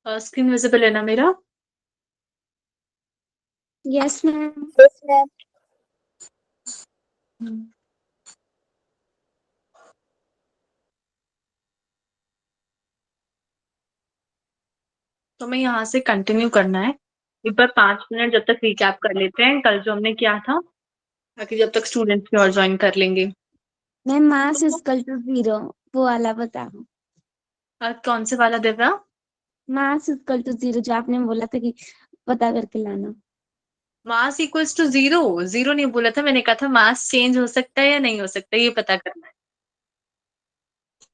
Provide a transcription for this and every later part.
Screen visible है ना मेरा? Yes ma'am. Yes ma'am. तो मैं यहाँ से कंटिन्यू करना है। एक बार 5 मिनट जब तक रिकैप कर लेते हैं कल जो हमने किया था, ताकि जब तक स्टूडेंट्स भी और ज्वाइन कर लेंगे। मैम मास इक्वल टू 0 वो वाला बताओ। कौन से वाला देवरा? मास इक्वल टू 0 जो आपने बोला था कि पता करके लाना। मास इक्वल्स टू 0? 0 नहीं बोला था मैंने, कहा था मास चेंज हो सकता है या नहीं हो सकता, ये पता करना है।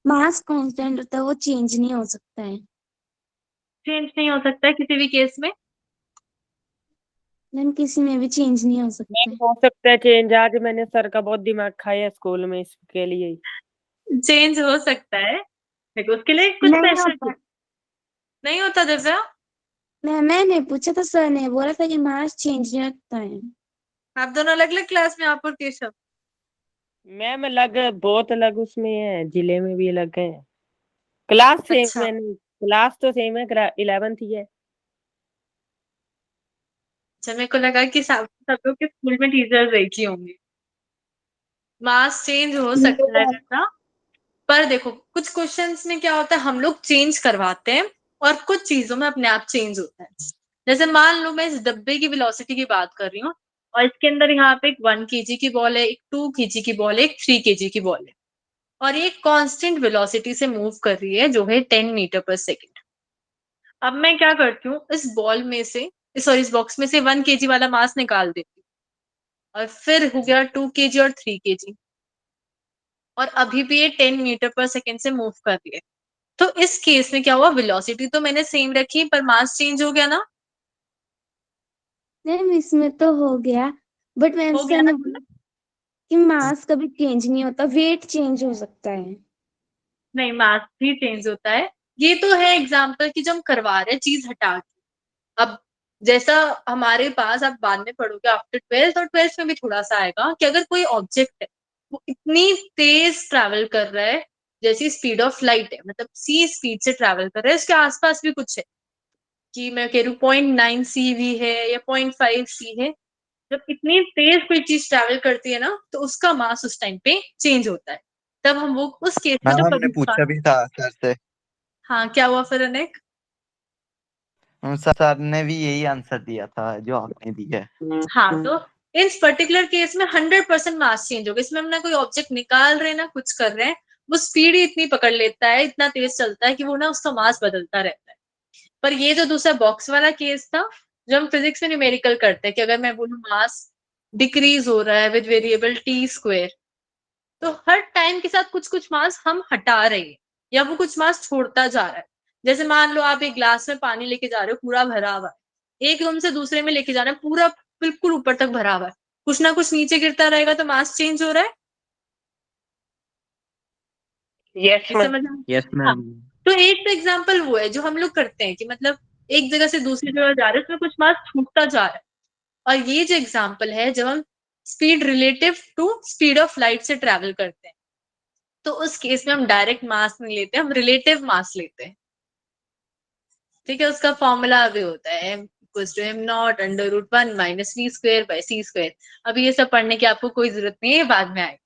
मास कांस्टेंट होता है, वो चेंज नहीं हो सकता है। चेंज नहीं हो सकता है किसी भी केस में? मैम किसी में भी चेंज नहीं हो सकता है। हो सकता है चेंज। आज मैंने सर का बहुत दिमाग खाया स्कूल में इसके लिए। चेंज हो सकता है, देखो उसके लिए कुछ नहीं प्रेशर होता। नहीं होता दिव्या। मैंने पूछा था, सर ने बोला था कि मास चेंज नहीं होता है। आप दोनों अलग अलग क्लास में, आप और केशव? मैम अलग, बहुत अलग उसमें है, जिले में भी अलग है। क्लास सेम अच्छा है नहीं, क्लास तो सेम है, 11th ही है। अच्छा, मेरे को लगा कि सब लोग के स्कूल में टीचर्स एक ही होंगे। मास चेंज हो सकता है ना, पर देखो कुछ क्वेश्चंस में क्या होता है, हम लोग चेंज करवाते हैं और कुछ चीजों में अपने आप चेंज होता है। जैसे मान लो मैं इस डब्बे की वेलोसिटी की बात कर रही हूँ, और इसके अंदर यहाँ पे एक 1 kg की बॉल है, एक 2 kg की बॉल है, एक 3 kg की बॉल है, और ये कांस्टेंट वेलोसिटी से मूव कर रही है जो है 10 मीटर पर सेकेंड। अब मैं क्या करती हूँ, इस बॉल में से, सॉरी इस बॉक्स में से 1 kg वाला मास निकाल देती हूँ, और फिर हो गया 2 kg और 3 kg, और अभी भी ये 10 मीटर पर सेकेंड से मूव कर रही है। तो इस केस में क्या हुआ, वेलोसिटी तो मैंने सेम रखी पर मास चेंज हो गया ना? मैम इसमें तो हो गया, बट मैम हो सर गया ना? ने बोला कि मास कभी चेंज नहीं होता, वेट चेंज हो सकता है। नहीं, मास भी चेंज होता है। ये तो है एग्जाम्पल कि जब हम करवा रहे हैं चीज हटा के। अब जैसा हमारे पास, आप बाद में पढ़ोगे आफ्टर 12th, और 12th में भी थोड़ा सा आएगा कि अगर कोई ऑब्जेक्ट है वो इतनी तेज ट्रैवल कर रहा है, जैसी स्पीड ऑफ लाइट है, मतलब सी स्पीड से ट्रैवल कर रहा है, उसके आसपास भी कुछ है, कि मैं कह रही हूँ 0.9 C भी है या 0.5 C है, जब इतनी तेज कोई चीज ट्रैवल करती है ना, तो उसका मास उस टाइम पे चेंज होता है। तब हम वो उस केस में जो मैम हमने कभी पूछा भी था सर से। हाँ, क्या हुआ फिर अनेक? सर ने भी यही आंसर दिया था जो आपने दिया है। हाँ, तो इस पर्टिकुलर केस में 100% मास चेंज होगा। इसमें हम ना कोई ऑब्जेक्ट निकाल रहे हैं ना कुछ कर रहे हैं, वो स्पीड ही इतनी पकड़ लेता है, इतना तेज चलता है कि वो ना उसका मास बदलता रहता है। पर ये जो दूसरा बॉक्स वाला केस था, जो हम फिजिक्स में न्यूमेरिकल करते हैं, कि अगर मैं बोलूं मास डिक्रीज हो रहा है विद वेरिएबल t², तो हर टाइम के साथ कुछ कुछ मास हम हटा रहे हैं, या वो कुछ मास छोड़ता जा रहा है। जैसे मान लो आप एक ग्लास में पानी लेके जा रहे हो, पूरा भरा हुआ है, एक रूम से दूसरे में लेके जाना है, पूरा बिल्कुल ऊपर तक भरा हुआ है, कुछ ना कुछ नीचे गिरता रहेगा, तो मास चेंज हो रहा है। यस ये मैम। समझ आ- यस हाँ, मैम। तो एक तो एग्जाम्पल वो है जो हम लोग करते हैं कि मतलब एक जगह से दूसरी जगह जा रहे हैं, उसमें कुछ मास छूटता जा रहा है। और ये जो एग्जाम्पल है जब हम speed relative to speed of light से ट्रेवल करते हैं, तो उस केस में हम डायरेक्ट मास नहीं लेते, हम रिलेटिव मास लेते हैं। ठीक है, उसका फॉर्मूला भी होता है m0 √1 -v²/c²। अभी ये सब पढ़ने की आपको कोई जरूरत नहीं है, ये बाद में आएगा,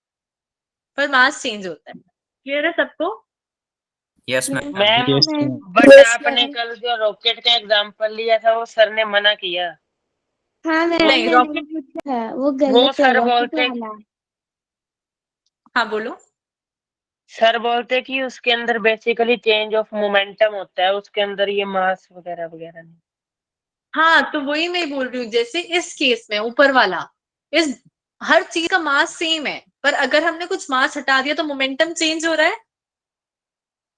पर मास चेंज होता है। क्लियर है सबको? Yes ma'am. Ma'am yes ma'am. But आपने कल जो रॉकेट का एग्जांपल लिया था वो सर ने मना किया। हाँ मैम नहीं, मैंने रॉकेट, पूछा, वो वो गलत है सर रॉकेट बोलते वाला। हाँ बोलो। सर बोलते कि उसके अंदर बेसिकली चेंज ऑफ मोमेंटम होता है, उसके अंदर ये मास वगैरह वगैरह नहीं। हाँ, तो वही मैं बोल रही हूँ, जैसे इस केस में ऊपर वाला, इस हर चीज का मास सेम है, पर अगर हमने कुछ मास हटा दिया तो मोमेंटम चेंज हो रहा है।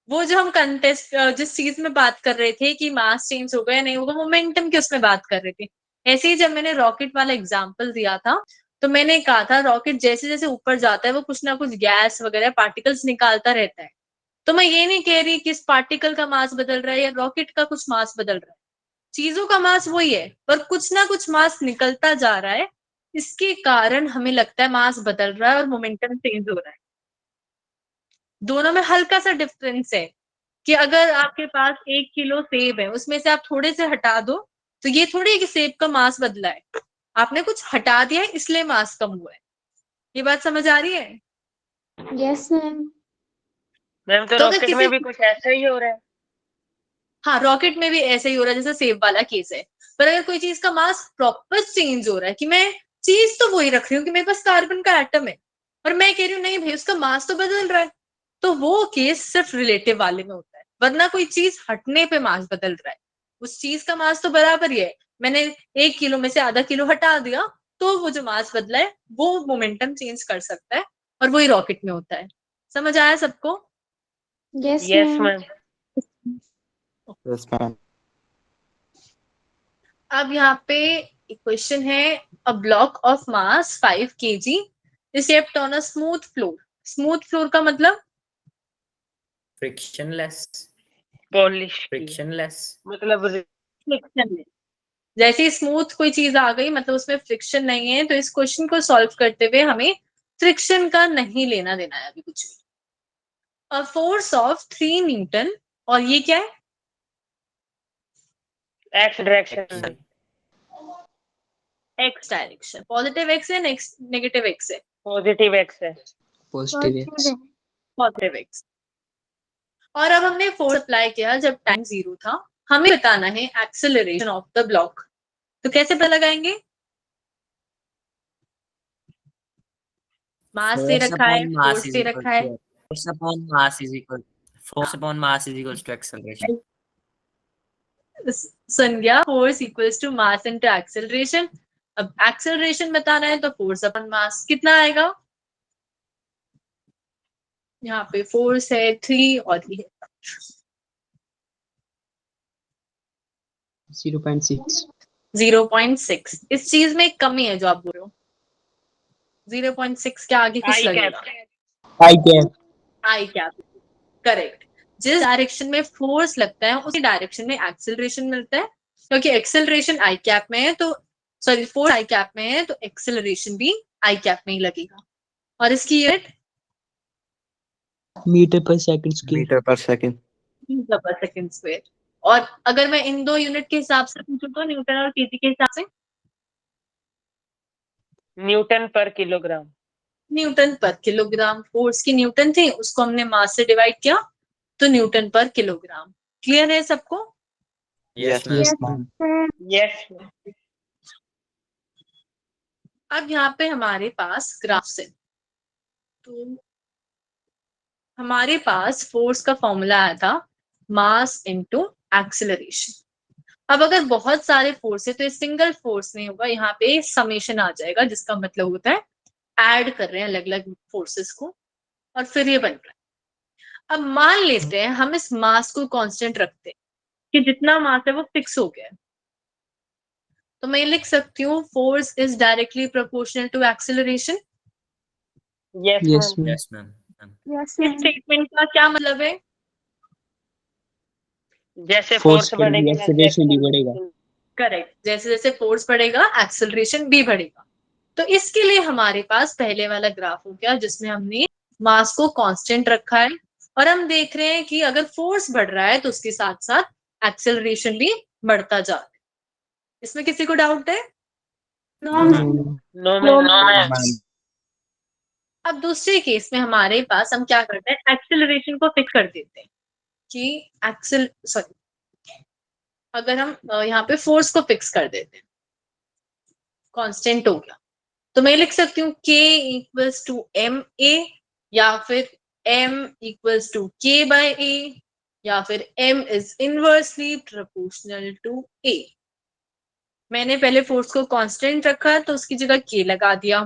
वो जो हम कंटेस्ट जिस चीज में बात कर रहे थे कि मास चेंज होगा या नहीं होगा, मोमेंटम की उसमें बात कर रहे थे। ऐसे ही जब मैंने रॉकेट वाला एग्जांपल दिया था, तो मैंने कहा था रॉकेट जैसे जैसे ऊपर जाता है वो कुछ ना कुछ गैस वगैरह पार्टिकल्स निकालता रहता है। तो मैं ये नहीं कह रही कि इस पार्टिकल का मास बदल रहा है या रॉकेट का कुछ मास बदल रहा है, चीजों का मास वही है, पर कुछ ना कुछ मास निकलता जा रहा है, इसके कारण हमें लगता है मास बदल रहा है और मोमेंटम चेंज हो रहा है। दोनों में हल्का सा डिफरेंस है। कि अगर आपके पास 1 किलो सेब है, उसमें से आप थोड़े से हटा दो, तो ये थोड़ी है कि सेब का मास बदला है, आपने कुछ हटा दिया है इसलिए मास कम हुआ है। ये बात समझ आ रही है? Yes ma'am. मैम तो तो अगर रॉकेट में भी कुछ ऐसा ही हो रहा है। हाँ, रॉकेट में भी ऐसे ही हो रहा है जैसे सेब वाला केस है। पर अगर कोई चीज का मास प्रॉपर चेंज हो रहा है, कि मैं चीज तो वही रख रही हूँ कि मेरे पास कार्बन का एटम है, और मैं कह रही हूँ नहीं भाई उसका मास तो बदल रहा है, तो वो केस सिर्फ रिलेटिव वाले में होता है। वरना कोई चीज हटने पे मास बदल रहा है, उस चीज का मास तो बराबर ही है, मैंने 1 किलो में से आधा किलो हटा दिया, तो वो जो मास बदला है वो मोमेंटम चेंज कर सकता है, और वही रॉकेट में होता है। समझ आया सबको? Yes yes ma'am. Ma'am. Yes ma'am. अब यहाँ पे क्वेश्चन है, a block of mass 5 kg is kept on a smooth floor. Smooth floor का मतलब Frictionless. Polish Frictionless. मतलब फ्रिक्शन है। जैसे ही स्मूथ कोई चीज आ गई मतलब उसमें फ्रिक्शन नहीं है, तो इस क्वेश्चन को सॉल्व करते हुए हमें फ्रिक्शन का नहीं लेना देना है अभी कुछ भी। अ फोर्स ऑफ 3 न्यूटन, और ये क्या है? एक्स डायरेक्शन में। X direction. पॉजिटिव एक्स है, नेगेटिव एक्स है? पॉजिटिव एक्स है। Positive x. और अब हमने फोर्स अप्लाई किया जब टाइम 0 था, हमें बताना है एक्सेलरेशन ऑफ द ब्लॉक। तो कैसे पता लगाएंगे? मास दे Force रखा है, upon mass force is they equal रखा है। to force upon mass is equal. Force upon mass is equals to acceleration. संज्ञा force equals to mass into acceleration. अब एक्सेलरेशन बताना है तो फोर्स अपन मास कितना आएगा? यहाँ पे फोर्स है 3 और ये 0.6। 0.6। इस चीज में एक कमी है जो आप बोल रहे हो। 0.6 के आगे कुछ आई लगेगा? कैप। आई कैप। आई कैप। करेक्ट। जिस डायरेक्शन में फोर्स लगता है उसी डायरेक्शन में एक्सेलरेशन मिलता है, क्योंकि एक्सेलरेशन आई कैप में है तो सॉरी फोर्स आई कैप में है तो एक्सेलरेशन भी आई कैप में ही लगेगा। और इसकी यूनिट मीटर पर सेकंड स्क्वायर। मीटर पर सेकंड। मीटर पर सेकंड स्क्वायर। और अगर मैं इन दो यूनिट के हिसाब से पूछूं तो न्यूटन और केजी के हिसाब से? न्यूटन पर किलोग्राम। न्यूटन पर किलोग्राम। फोर्स की न्यूटन थी, उसको हमने मास से डिवाइड किया तो न्यूटन पर किलोग्राम। क्लियर है सबको? Yes, ma'am. Yes ma'am. Yes. अब यहाँ पे हमारे पास ग्राफ्स है, तो हमारे पास फोर्स का फॉर्मूला आया था मास इनटू एक्सेलरेशन। अब अगर बहुत सारे फोर्स है तो ये सिंगल फोर्स नहीं होगा, यहाँ पे समेशन आ जाएगा, जिसका मतलब होता है ऐड कर रहे हैं अलग अलग फोर्सेस को, और फिर ये बन रहा है। अब मान लेते हैं हम इस मास को कांस्टेंट रखते हैं कि जितना मास है वो फिक्स हो गया है, तो मैं लिख सकती हूँ force is directly proportional to acceleration. Yes yes ma'am. Ma'am. Yes, ma'am. Yes इस स्टेटमेंट का क्या मतलब है? जैसे फोर्स फोर्स बढ़ेगी बढ़ेगी एक्सेलरेशन भी बढ़ेगा। करेक्ट, जैसे जैसे फोर्स बढ़ेगा एक्सेलरेशन भी बढ़ेगा। तो इसके लिए हमारे पास पहले वाला ग्राफ हो गया जिसमें हमने मास को कांस्टेंट रखा है, और हम देख रहे हैं कि अगर फोर्स बढ़ रहा है तो उसके साथ साथ एक्सेलरेशन भी बढ़ता जा रहा है। इसमें किसी को डाउट है? No ma'am. अब दूसरे केस में हमारे पास हम क्या करते हैं, एक्सेलरेशन को फिक्स कर देते हैं कि अगर हम यहाँ पे फोर्स को फिक्स कर देते हैं, कांस्टेंट हो गया, तो मैं लिख सकती हूँ k equals to M A, या फिर m equals to k by a, या फिर m is inversely proportional to a। मैंने पहले फोर्स को कांस्टेंट रखा तो उसकी जगह k लगा दिया।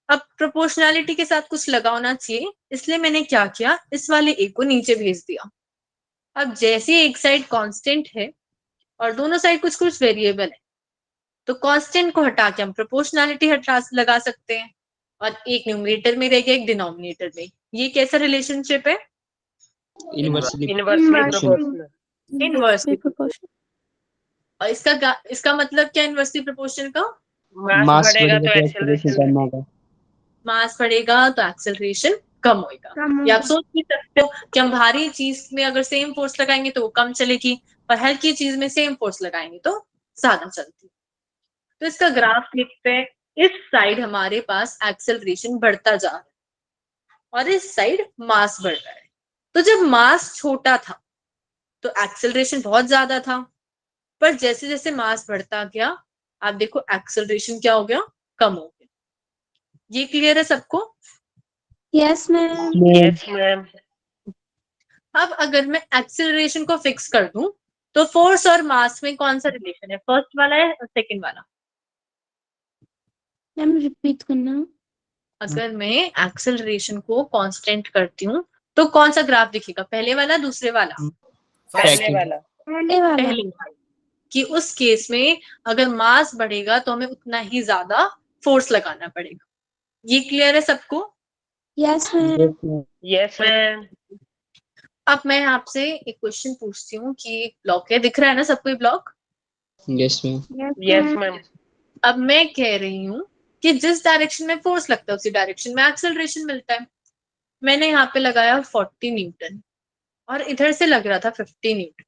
अब प्रोपोर्शनैलिटी के साथ कुछ लगा होना चाहिए, इसलिए मैंने क्या किया, इस वाले a को नीचे भेज दिया। अब जैसे एक साइड कांस्टेंट है और दोनों साइड कुछ कुछ वेरिएबल है, तो कांस्टेंट को हटा के हम प्रोपोर्शनैलिटी हटा लगा सकते हैं, और एक न्यूमरेटर में रहेगा एक डिनोमिनेटर में। ये कैसा रिलेशनशिप है? Inversely inversely proportional. Inversely proportional. और इसका मतलब क्या इनवर्सली प्रोपोर्शनल का? मास मास बढ़ेगा बढ़ेगा तो तो एक्सेलरेशन एक्सेलरेशन कम होगा। मास बढ़ेगा तो एक्सेलरेशन कम होएगा। कम या आप होगा। सोच भी सकते हो कि हम भारी चीज में अगर सेम फोर्स लगाएंगे तो वो कम चलेगी, पर हल्की चीज में सेम फोर्स लगाएंगे तो ज्यादा चलती। तो इसका ग्राफ लिखते हैं। इस साइड हमारे पास एक्सेलरेशन बढ़ता जा रहा है और इस साइड मास बढ़ रहा है। तो जब मास छोटा था तो एक्सेलरेशन बहुत ज्यादा था, पर जैसे जैसे मास बढ़ता गया आप देखो एक्सेलरेशन क्या हो गया, कम हो गया। ये क्लियर है सबको? Yes ma'am. Yes ma'am. अब अगर मैं एक्सेलरेशन को फिक्स कर दूं तो फोर्स और मास में कौन सा रिलेशन है, फर्स्ट वाला है और सेकंड वाला? मैम रिपीट करना। अगर मैं एक्सेलरेशन को कांस्टेंट करती हूँ तो कौन सा ग्राफ दिखेगा, पहले वाला दूसरे वाला? पहले Second. वाला। पहले वाला। पहले वाला। कि उस केस में अगर मास बढ़ेगा तो हमें उतना ही ज्यादा फोर्स लगाना पड़ेगा। ये क्लियर है सबको? Yes ma'am. Yes, ma'am. Yes ma'am. अब मैं आपसे एक क्वेश्चन पूछती हूँ कि एक ब्लॉक है, दिख रहा है ना सबको ये block? Yes, ma'am. Yes ma'am. अब मैं कह रही हूँ कि जिस डायरेक्शन में फोर्स लगता है उसी डायरेक्शन में एक्सेलरेशन मिलता है। मैंने यहाँ पे लगाया 40 न्यूटन और इधर से लग रहा था 50 न्यूटन।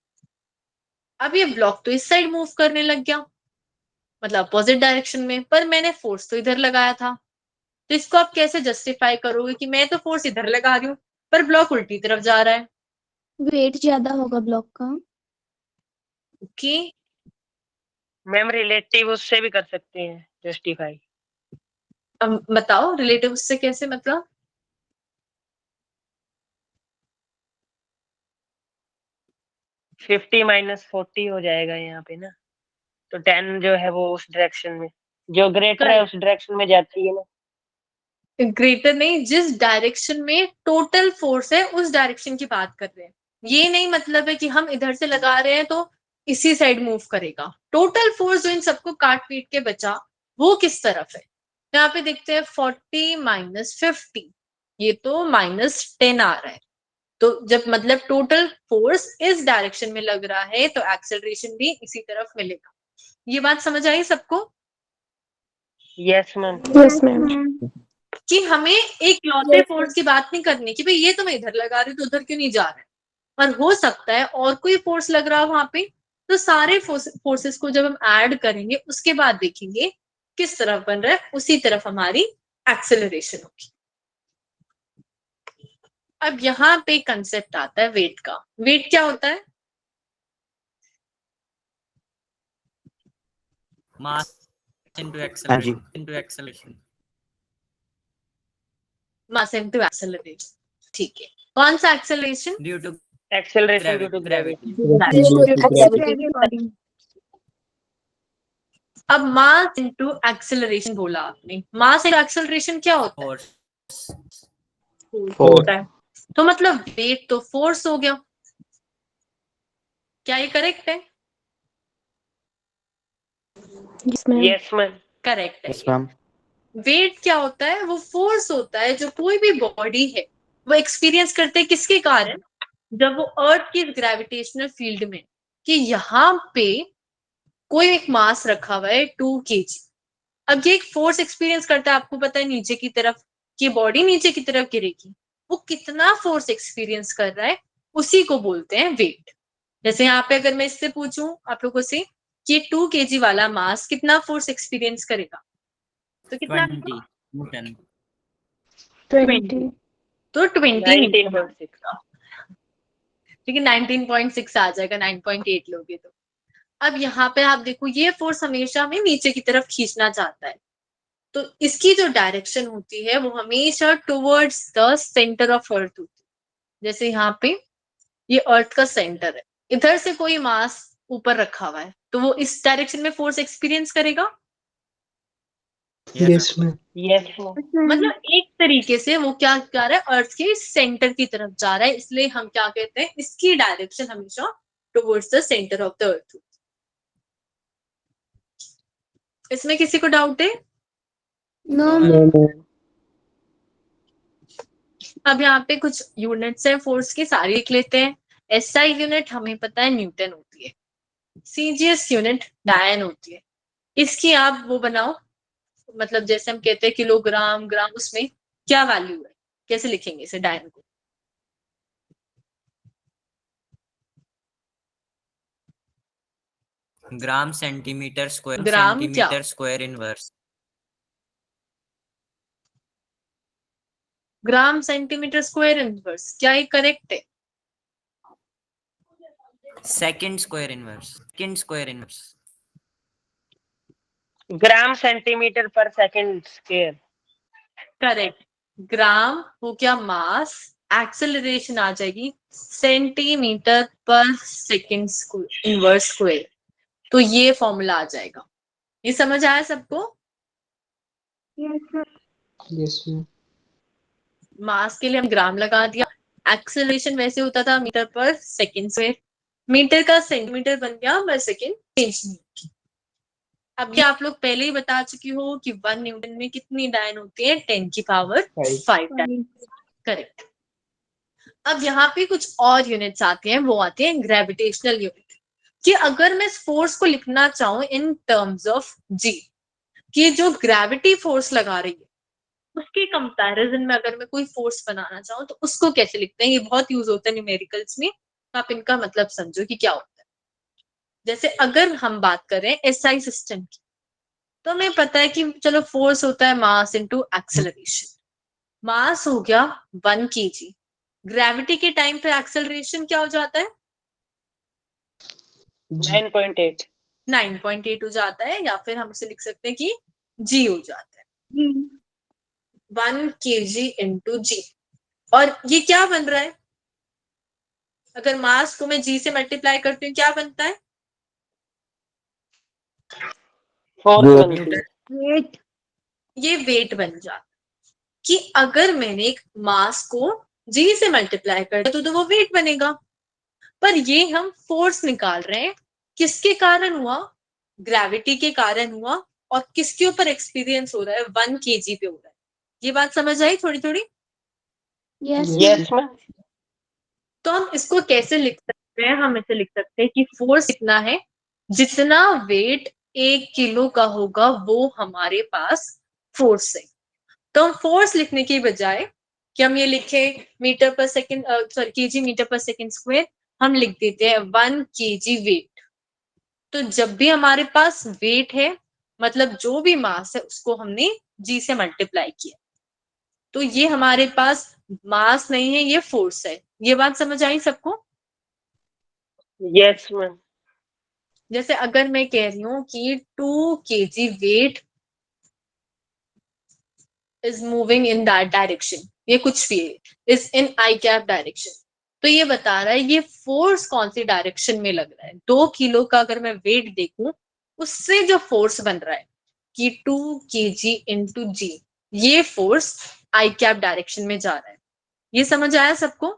अब ये ब्लॉक तो इस साइड मूव करने लग गया, मतलब अपोजिट डायरेक्शन में, पर मैंने फोर्स तो इधर लगाया था। तो इसको आप कैसे जस्टिफाई करोगे कि मैं तो फोर्स इधर लगा रही हूँ पर ब्लॉक उल्टी तरफ जा रहा है? वेट ज्यादा होगा ब्लॉक का। ओके, मैम रिलेटिव उससे भी कर सकते हैं जस्टिफाई। अब बताओ रिलेटिव उससे कैसे, मतलब? फिफ्टी माइनस 40 हो जाएगा यहाँ पे ना, तो 10 जो है वो उस डायरेक्शन में, जो ग्रेटर है उस डायरेक्शन में जाती है ना। ग्रेटर नहीं, जिस डायरेक्शन में टोटल फोर्स है उस डायरेक्शन की बात कर रहे हैं। ये नहीं मतलब है कि हम इधर से लगा रहे हैं तो इसी साइड मूव करेगा। टोटल फोर्स जो इन सबको काट पीट के बचा वो किस तरफ है? यहाँ पे देखते हैं 40 माइनस 50, ये तो -10 आ रहा है। तो जब मतलब टोटल फोर्स इस डायरेक्शन में लग रहा है तो एक्सेलरेशन भी इसी तरफ मिलेगा। ये बात समझ आई सबको? Yes ma'am. Yes ma'am. कि हमें एक लौते फोर्स की बात नहीं करनी कि भाई ये तो मैं इधर लगा रही हूँ तो उधर क्यों नहीं जा रहा है, पर हो सकता है और कोई फोर्स लग रहा हो वहां पे। तो सारे फोर्सेस को जब हम ऐड करेंगे उसके बाद देखेंगे किस तरफ बन रहा है, उसी तरफ हमारी एक्सेलरेशन होगी। अब यहाँ पे कंसेप्ट आता है वेट का। वेट क्या होता है? Mass into हाँ जी। acceleration. Mass into acceleration. ठीक है, कौन सा acceleration? Due to acceleration due to gravity. Gravity. अब मास इनटू एक्सेलरेशन बोला आपने, मास इनटू एक्सेलरेशन क्या होता है? Force. होता है। तो मतलब वेट तो फोर्स हो गया। क्या ये करेक्ट है? Yes ma'am. Yes ma'am. Correct है। Yes ma'am. वेट क्या होता है? वो फोर्स होता है जो कोई भी बॉडी है वो एक्सपीरियंस करते हैं, किसके कारण? जब वो अर्थ की ग्रेविटेशनल फील्ड में, कि यहाँ पे कोई एक मास रखा हुआ है 2 kg। अब ये एक फोर्स एक्सपीरियंस करता है, आपको पता है नीचे की तरफ, कि बॉडी नीचे की तरफ गिरेगी। वो कितना फोर्स एक्सपीरियंस कर रहा है उसी को बोलते हैं वेट। जैसे यहाँ पे अगर मैं इससे पूछूं आप लोगों से कि 2 kg वाला मास कितना फोर्स एक्सपीरियंस करेगा, तो कितना? 20 Newton. 20। तो 20 19.6। ठीक है, 19.6 आ जाएगा, 9.8 लोगे तो। अब यहाँ पे आप देखो ये फोर्स हमेशा हमें नीचे की तरफ खींचना चाहता है, तो इसकी जो डायरेक्शन होती है वो हमेशा towards the centre of earth होती है। जैसे यहाँ पे ये अर्थ का सेंटर है, इधर से कोई मास ऊपर रखा हुआ है तो वो इस डायरेक्शन में फोर्स एक्सपीरियंस करेगा। Yes, ma'am. Yes ma'am. मतलब एक तरीके से वो क्या कर रहा है, अर्थ के सेंटर की तरफ जा रहा है, इसलिए हम क्या कहते हैं, इसकी डायरेक्शन हमेशा towards the centre of the earth. इसमें किसी को डाउट है? No No, ma'am. अब यहाँ पे कुछ यूनिट्स हैं फोर्स की, सारी लिख लेते हैं। एसआई यूनिट हमें पता है न्यूटन होती है, सीजीएस यूनिट डायन होती है। इसकी आप वो बनाओ, मतलब जैसे हम कहते हैं किलोग्राम, ग्राम, उसमें क्या वैल्यू है? कैसे लिखेंगे इसे डायन को? ग्राम सेंटीमीटर स्क्वायर ग्राम क्या? Centimetre square inverse gram centimetre square inverse, क्या ये करेक्ट है? Second square inverse gram centimetre पर सेकंड स्क्वायर। करेक्ट। ग्राम हो गया मास, एक्सेलरेशन आ जाएगी सेंटीमीटर पर सेकंड इनवर्स स्क्वायर। तो ये फॉर्मूला आ जाएगा। ये समझ आया सबको? Yes, ma'am. मास के लिए हम ग्राम लगा दिया, एक्सेलरेशन वैसे होता था मीटर पर सेकंड स्क्वायर, मीटर का सेंटीमीटर बन गया पर सेकंड चेंज नहीं की। अब ये आप लोग पहले ही बता चुकी हो कि 1 न्यूटन में कितनी डायन होती है? 10 की पावर 5 डायन। करेक्ट। अब यहाँ पे कुछ और यूनिट्स आते हैं, वो आते हैं ग्रेविटेशनल यूनिट। कि अगर मैं इस फोर्स को लिखना चाहूं इन टर्म्स ऑफ जी, कि जो ग्रेविटी फोर्स लगा रही है उसके कंपैरिजन में अगर मैं कोई फोर्स बनाना चाहूँ तो उसको कैसे लिखते हैं? ये बहुत यूज होता है न्यूमेरिकल्स में, तो आप इनका मतलब समझो कि क्या होता है। जैसे अगर हम बात करें एसआई सिस्टम की, तो हमें पता है कि चलो फोर्स होता है मास इनटू एक्सेलरेशन। मास हो गया 1 kg, ग्रेविटी के टाइम पे एक्सेलरेशन क्या हो जाता है? 9.8। 9.8 हो जाता है, या फिर हम उसे लिख सकते हैं कि जी हो जाता है। 1 kg इंटू जी। और ये क्या बन रहा है? अगर मास को मैं जी से मल्टीप्लाई करती हूँ क्या बनता है? Force weight. बनती है। वेट। ये वेट बन जाता है। कि अगर मैंने एक मास को जी से मल्टीप्लाई कर दिया तो वो वेट बनेगा। पर ये हम फोर्स निकाल रहे हैं, किसके कारण हुआ? ग्रेविटी के कारण हुआ। और किसके ऊपर एक्सपीरियंस हो रहा है? 1 kg पे हो रहा है। ये बात समझ आई थोड़ी थोड़ी? Yes yes ma'am. तो हम इसको कैसे लिख सकते हैं? हम इसे लिख सकते हैं कि फोर्स कितना है, जितना वेट 1 किलो का होगा वो हमारे पास फोर्स है। तो हम फोर्स लिखने की बजाय कि हम ये लिखे मीटर पर सेकंड, सॉरी केजी मीटर पर सेकंड स्क्वायर, हम लिख देते हैं 1 kg वेट। तो जब भी हमारे पास वेट है, मतलब जो भी मास है उसको हमने जी से मल्टीप्लाई किया, तो ये हमारे पास मास नहीं है, ये फोर्स है। ये बात समझ आई सबको? Yes ma'am. जैसे अगर मैं कह रही हूँ कि 2 kg weight is moving in that direction, ये कुछ भी है, is in I cap direction, तो ये बता रहा है ये फोर्स कौन सी डायरेक्शन में लग रहा है। 2 किलो का अगर मैं वेट देखूं, उससे जो फोर्स बन रहा है कि 2 kg इंटू जी, ये फोर्स आई कैप डायरेक्शन में जा रहा है। ये समझ आया सबको?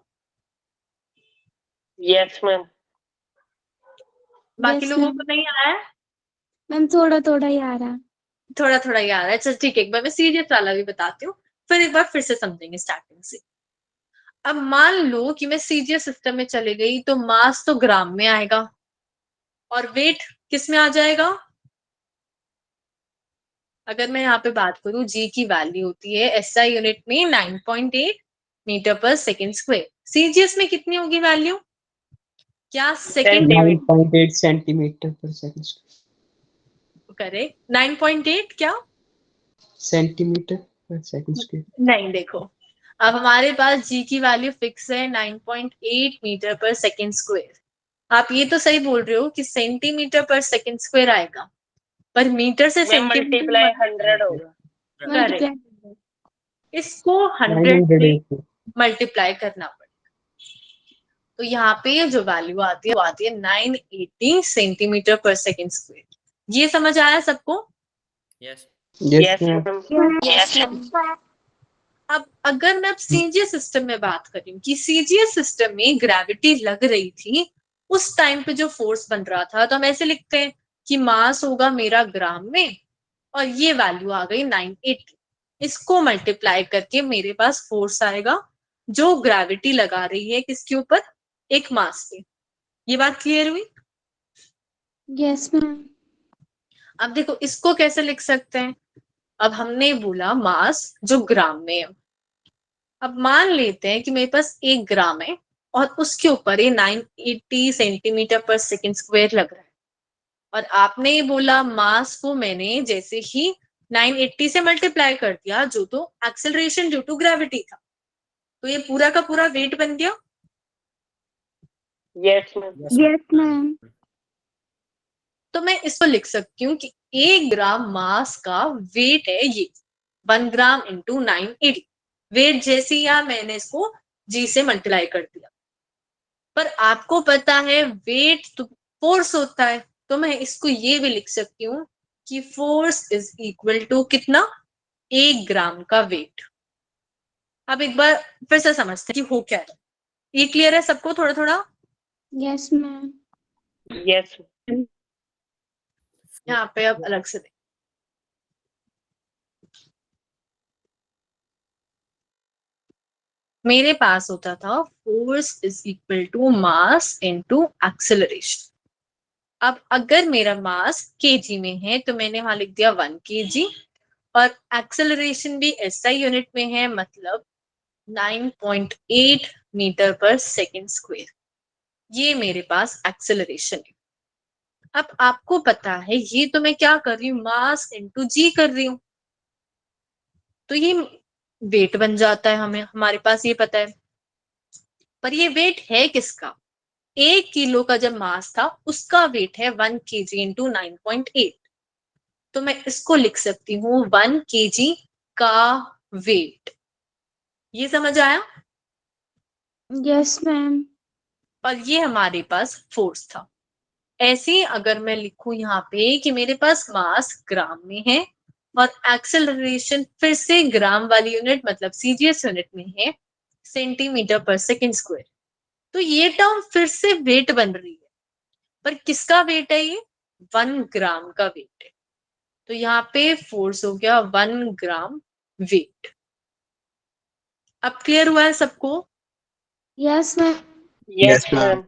Yes ma'am. बाकी यस लोगों मैम। को नहीं आया है? मैम थोड़ा थोड़ा ही आ रहा। थोड़ा थोड़ा ही आ रहा है। चल ठीक है, एक बार मैं सीरियस वाला भी बताती हूँ, फिर एक बार फिर से समझेंगे स्टार्टिंग से। अब मान लो कि मैं सीजीएस सिस्टम में चली गई, तो मास तो ग्राम में आएगा और वेट किस में आ जाएगा? अगर मैं यहाँ पे बात करूं, जी की वैल्यू होती है एसआई यूनिट में 9.8 मीटर पर सेकंड स्क्वायर। सीजीएस में कितनी होगी वैल्यू? क्या second? 9.8 centimeter per second square. करे 9.8 क्या? Centimeter per second square. नहीं, देखो अब हमारे पास जी की वैल्यू फिक्स है 9.8 मीटर पर सेकंड स्क्वायर। आप ये तो सही बोल रहे हो कि सेंटीमीटर पर सेकंड स्क्वायर आएगा, पर मीटर से मैम मल्टीप्लाई सेंटीमीटर 100 होगा। मल्टीप्लाई। इसको 100 से 980. मल्टीप्लाई करना पड़ेगा। तो यहाँ पे जो वैल्यू आती है वो आती है 980 सेंटीमीटर पर सेकंड स्क्वायर। ये समझ आया सबको? Yes Yes, yes ma'am. Ma'am. Yes ma'am. अब अगर मैं सीजीएस सिस्टम में बात करूं कि सीजीएस सिस्टम में ग्रेविटी लग रही थी, उस टाइम पे जो फोर्स बन रहा था, तो हम ऐसे लिखते हैं कि मास होगा मेरा ग्राम में और ये वैल्यू आ गई 980। इसको मल्टीप्लाई करके मेरे पास फोर्स आएगा जो ग्रेविटी लगा रही है किसके ऊपर? एक मास पे। ये बात क्लियर हुई? Yes ma'am. अब देखो इसको कैसे लिख सकते हैं? अब हमने बोला मास जो ग्राम में है, अब मान लेते हैं कि मेरे पास 1 ग्राम है और उसके ऊपर ये 980 सेंटीमीटर पर सेकंड स्क्वायर लग रहा है, और आपने ये बोला मास को मैंने जैसे ही 980 से मल्टीप्लाई कर दिया, जो तो एक्सेलरेशन ड्यू टू ग्रेविटी था, तो ये पूरा का पूरा वेट बन गया। Yes ma'am. Yes ma'am. तो मैं इसको लिख सकती हूँ कि 1 ग्राम मास का वेट है ये 1 ग्राम इंटू 980। वेट जैसे ही मैंने इसको जी से मल्टीप्लाई कर दिया। पर आपको पता है वेट तो फोर्स होता है, तो मैं इसको ये भी लिख सकती हूँ कि फोर्स इज इक्वल टू कितना, 1 ग्राम का वेट। अब एक बार फिर से समझते हैं कि हो क्या है। ये क्लियर है सबको थोड़ा थोड़ा? Yes ma'am. यस। यहाँ पे अब अलग से मेरे पास होता था force is equal to mass into acceleration. अब अगर मेरा मास केजी में है तो मैंने वहां लिख दिया 1 kg, और एक्सेलरेशन भी एसआई यूनिट में है, मतलब 9.8 मीटर पर सेकेंड स्क्वायर। ये मेरे पास एक्सेलरेशन है। अब आपको पता है ये तो मैं क्या कर रही हूँ, मास इनटू जी कर रही हूँ, तो ये वेट बन जाता है, हमें हमारे पास ये पता है। पर ये वेट है किसका, 1 किलो का जब मास था उसका वेट है 1 kg इंटू 9.8। तो मैं इसको लिख सकती हूँ 1 kg का वेट। ये समझ आया? Yes ma'am. और ये हमारे पास फोर्स था। ऐसे ही अगर मैं लिखूं यहाँ पे कि मेरे पास मास ग्राम में है और एक्सेलरेशन फिर से ग्राम वाली यूनिट मतलब सीजीएस यूनिट में है, सेंटीमीटर पर सेकेंड स्क्वायर, तो ये टर्म फिर से वेट बन रही है। पर किसका वेट है ये, 1 ग्राम का वेट है। तो यहाँ पे फोर्स हो गया 1 ग्राम वेट। अब क्लियर हुआ है सबको? Yes ma'am. Yes ma'am.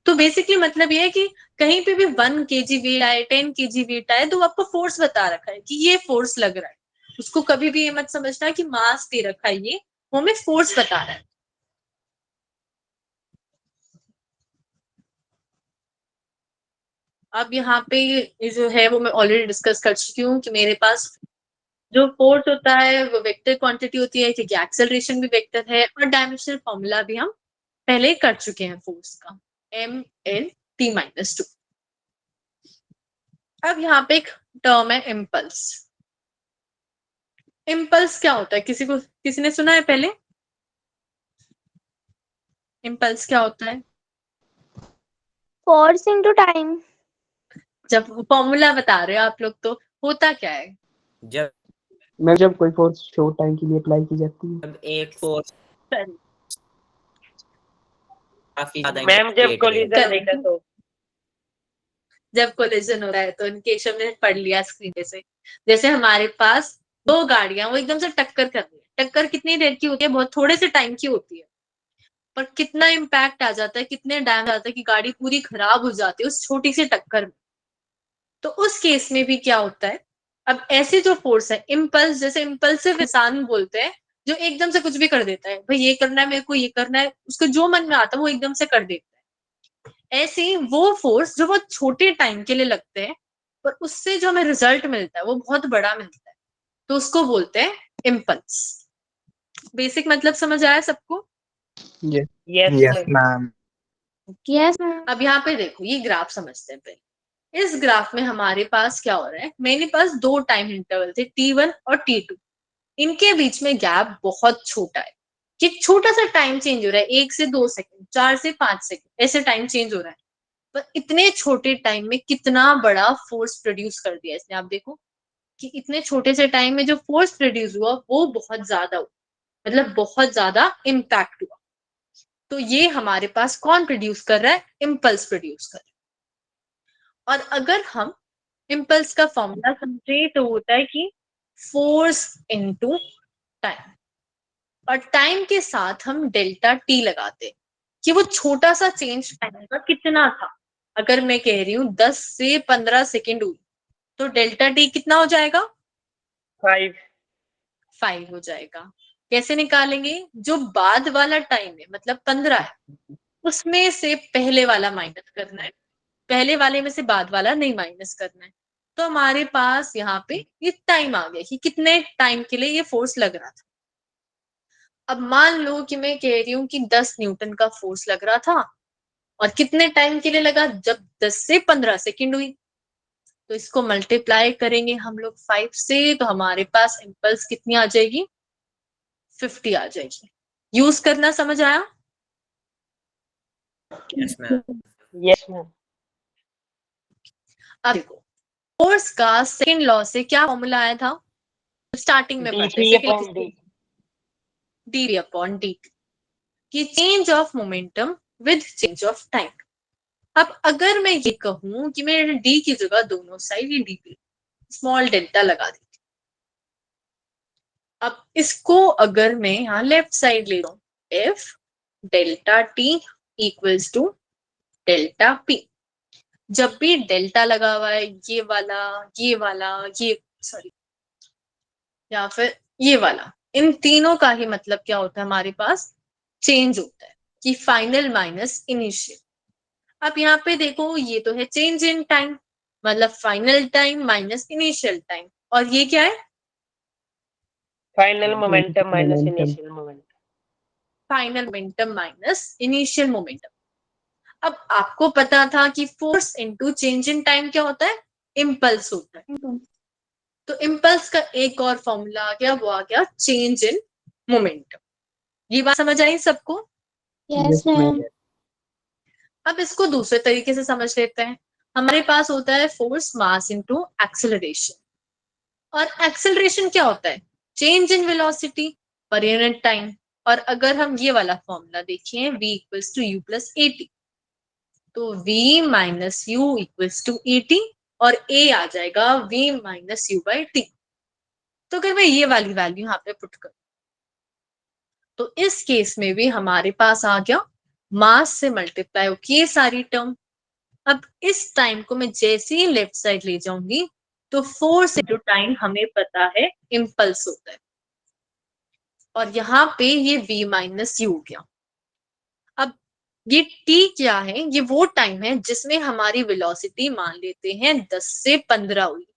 तो बेसिकली मतलब ये है कि कहीं पे भी 1 kg वेट आए, 10 kg वेट आए, तो आपको फोर्स बता रखा है कि ये फोर्स लग रहा है। उसको कभी भी ये मत समझना कि मास दे रखा है, ये हमें फोर्स बता रहा है। अब यहाँ पे ये जो है वो मैं ऑलरेडी डिस्कस कर चुकी हूँ कि मेरे पास जो फोर्स होता है वो वेक्टर क्वांटिटी होती है, क्योंकि एक्सेलरेशन भी वेक्टर है, और डायमेंशनल फॉर्मूला भी हम पहले ही कर चुके हैं फोर्स का, mL_t-2। अब यहाँ पे एक टर्म है इम्पल्स। इम्पल्स क्या होता है, किसी ने सुना है पहले? इम्पल्स क्या होता है? Force into time. जब फॉर्मूला बता रहे हो आप लोग तो होता क्या है? जब मैं जब कोई फोर्स शॉर्ट टाइम के लिए अप्लाई की जाती है। एक फोर्स काफी ज्यादा मैम जब create करे। Collision Correct. होता तो जब कोलिजन हो रहा है तो इनके हमने पढ़ लिया स्क्रीन पे से, जैसे हमारे पास 2 गाड़ियां वो एकदम से टक्कर कर रही है। टक्कर कितनी देर की होती है, बहुत थोड़े से टाइम की होती है, पर कितना इम्पैक्ट आ जाता है, कितने डैमेज आता है कि गाड़ी पूरी खराब हो जाती है उस छोटी सी टक्कर में। तो उस केस में भी क्या होता है, अब ऐसे जो फोर्स है इम्पल्स, जैसे इम्पल्सिव इंसान बोलते हैं जो एकदम से कुछ भी कर देता है, भाई ये करना है मेरे को, ये करना है, उसको जो मन में आता है वो एकदम से कर देता है। ऐसे ही वो फोर्स जो बहुत छोटे टाइम के लिए लगते हैं पर उससे जो हमें रिजल्ट मिलता है वो बहुत बड़ा मिलता है, तो उसको बोलते हैं इम्पल्स। बेसिक मतलब समझ आया सबको? Yes yes ma'am. Ma'am. Yes ma'am. अब यहाँ पे देखो ये ग्राफ समझते हैं पहले। इस ग्राफ में हमारे पास क्या हो रहा है, मेरे पास 2 टाइम इंटरवल थे, T1 और T2। इनके बीच में गैप बहुत छोटा है, कि छोटा सा टाइम चेंज हो रहा है, 1 से 2 सेकंड, 4 से 5 सेकंड, ऐसे टाइम चेंज हो रहा है। पर इतने छोटे टाइम में कितना बड़ा फोर्स प्रोड्यूस कर दिया इसने। आप देखो कि इतने छोटे से टाइम में जो फोर्स प्रोड्यूस हुआ वो बहुत ज्यादा हुआ, मतलब बहुत ज्यादा इम्पैक्ट हुआ। तो ये हमारे पास कौन प्रोड्यूस कर रहा है, इम्पल्स प्रोड्यूस कर रहा है। और अगर हम इम्पल्स का फॉर्मूला समझे तो होता है कि फोर्स इनटू टाइम, और टाइम के साथ हम डेल्टा टी लगाते कि वो छोटा सा चेंज टाइम का कितना था। अगर मैं कह रही हूँ 10 से 15 सेकेंड हुई तो डेल्टा टी कितना हो जाएगा, 5 5 हो जाएगा। कैसे निकालेंगे? जो बाद वाला टाइम है मतलब 15 है, उसमें से पहले वाला माइनस करना है, पहले वाले में से बाद वाला नहीं माइनस करना है। तो हमारे पास यहाँ पे ये टाइम आ गया कि कितने टाइम के लिए ये फोर्स लग रहा था। अब मान लो कि मैं कह रही हूँ कि 10 न्यूटन का फोर्स लग रहा था और कितने टाइम के लिए लगा? जब 10 से 15 सेकेंड हुई। तो इसको मल्टीप्लाई करेंगे हम लोग 5 से, तो हमारे पास इम्पल्स कितनी आ जाएगी? 50 आ जाएगी। यूज करना समझ आया? Yes, ma'am. Yes ma'am. अब देखो, फोर्स का सेकंड लॉ से क्या फॉर्मूला आया था? स्टार्टिंग में पढ़ते हैं, d3/dt। डी अपॉन डी, कि change of momentum with change of time. अब अगर मैं ये कहूं कि मैं डी की जगह दोनों साइड ये डी पे स्मॉल डेल्टा लगा दी, अब इसको अगर मैं यहाँ लेफ्ट साइड ले रहा हूँ, F delta T equals to delta P. जब भी डेल्टा लगा हुआ है, ये वाला, ये वाला, ये सॉरी, या फिर ये वाला, इन तीनों का ही मतलब क्या होता है? हमारे पास चेंज होता है कि फाइनल माइनस इनिशियल। अब यहाँ पे देखो, ये तो है चेंज इन टाइम, मतलब final time minus initial time, और ये क्या है? Final momentum minus Momentum. Initial momentum. Final momentum minus initial momentum. अब आपको पता था कि force into change in time क्या होता है? इम्पल्स होता है। तो इम्पल्स का एक और फॉर्मूला आ गया, वो आ गया चेंज इन मोमेंटम। ये बात समझ आई सबको? Yes Yes, ma'am. मैम। अब इसको दूसरे तरीके से समझ लेते हैं। हमारे पास होता है फोर्स मास इनटू एक्सेलरेशन, और एक्सेलरेशन क्या होता है? Change in velocity per unit time. और अगर हम ये वाला फॉर्मूला देखें, v equals to U plus A T, तो v minus U equals to A T, और a आ जाएगा v minus U by T. तो अगर मैं ये वाली वैल्यू यहाँ पे पुट करूं, तो इस केस में भी हमारे पास आ गया मास से मल्टीप्लाई होगी ये सारी टर्म। अब इस टाइम को मैं जैसे ही लेफ्ट साइड ले जाऊंगी, तो फोर्स इंटू टाइम हमें पता है इम्पल्स होता है, और यहाँ पे ये v माइनस यू हो गया। अब ये t क्या है? ये वो टाइम है जिसमें हमारी वेलोसिटी मान लेते हैं 10 से 15 हुई,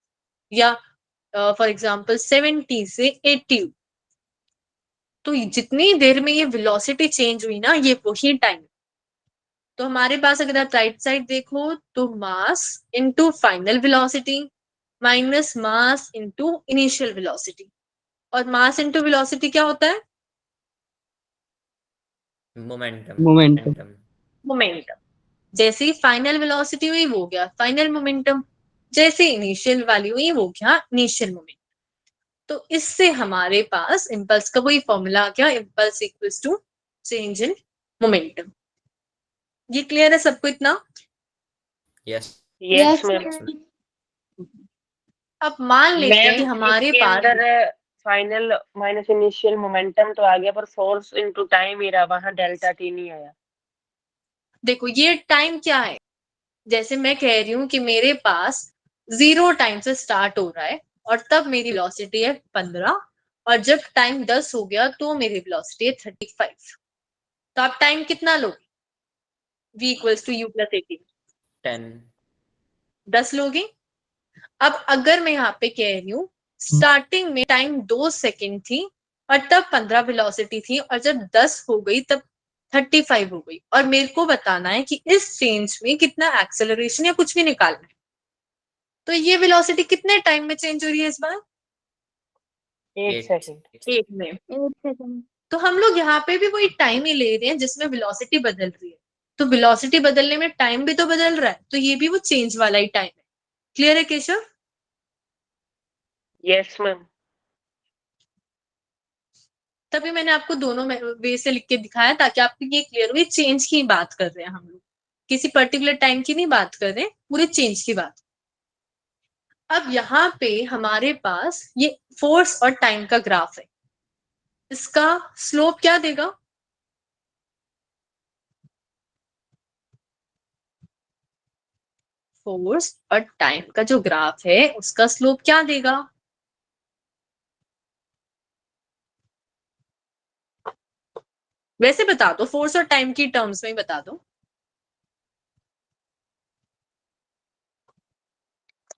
या फॉर एग्जांपल 70 से 80। तो जितनी देर में ये वेलोसिटी चेंज हुई ना, ये वही टाइम। तो हमारे पास अगर आप राइट साइड देखो, तो mass into final velocity minus mass into initial velocity, और मास इनटू वेलोसिटी क्या होता है? Momentum. Momentum. मोमेंटम। जैसे ही फाइनल वेलोसिटी हुई वो गया फाइनल मोमेंटम, जैसे इनिशियल वैल्यू हुई वो गया इनिशियल मोमेंटम। तो इससे हमारे पास इम्पल्स का वही फॉर्मूला आ गया, impulse equals to change in momentum. ये क्लियर है सबको इतना? Yes. Yes yes ma'am. Ma'am. अब मान लेते हैं कि मैम हमारे इसके पास, अंदर फाइनल माइनस इनिशियल मोमेंटम तो आ गया, पर फोर्स इनटू टाइम ही रहा, वहां डेल्टा टी नहीं आया। देखो ये टाइम क्या है? जैसे मैं कह रही हूँ कि मेरे पास 0 टाइम से स्टार्ट हो रहा है, और तब मेरी वेलोसिटी है 15, और जब टाइम 10 हो गया तो मेरी वेलोसिटी है 35। तो आप टाइम कितना लोगे? v equals to U plus 18, 10. 10 लोगे। अब अगर मैं यहाँ पे कह रही हूँ स्टार्टिंग में टाइम 2 सेकेंड थी, और तब 15 वेलोसिटी थी, और जब 10 हो गई तब 35 हो गई, और मेरे को बताना है कि इस चेंज में कितना एक्सेलरेशन या कुछ भी निकालना है। तो ये वेलोसिटी कितने टाइम में चेंज हो रही है इस बार? 8 8. सेकंड। 1 में। 8 सेकंड। तो हम लोग यहाँ पे भी वही टाइम ही ले रहे हैं जिसमें वेलोसिटी बदल रही है। तो वेलोसिटी बदलने में टाइम भी तो बदल रहा है, तो ये भी वो चेंज वाला ही टाइम है। क्लियर है केशव? Yes ma'am. तभी मैंने आपको दोनों वे से लिख के दिखाया, ताकि आपको ये क्लियर हो, ये चेंज की बात कर रहे हैं हम लोग, किसी पर्टिकुलर टाइम की नहीं बात कर रहे हैं, पूरे चेंज की बात। अब यहाँ पे हमारे पास ये फोर्स और टाइम का ग्राफ है, इसका स्लोप क्या देगा? फोर्स और टाइम का जो ग्राफ है उसका स्लोप क्या देगा? वैसे बता दो, फोर्स और टाइम की टर्म्स में ही बता दो।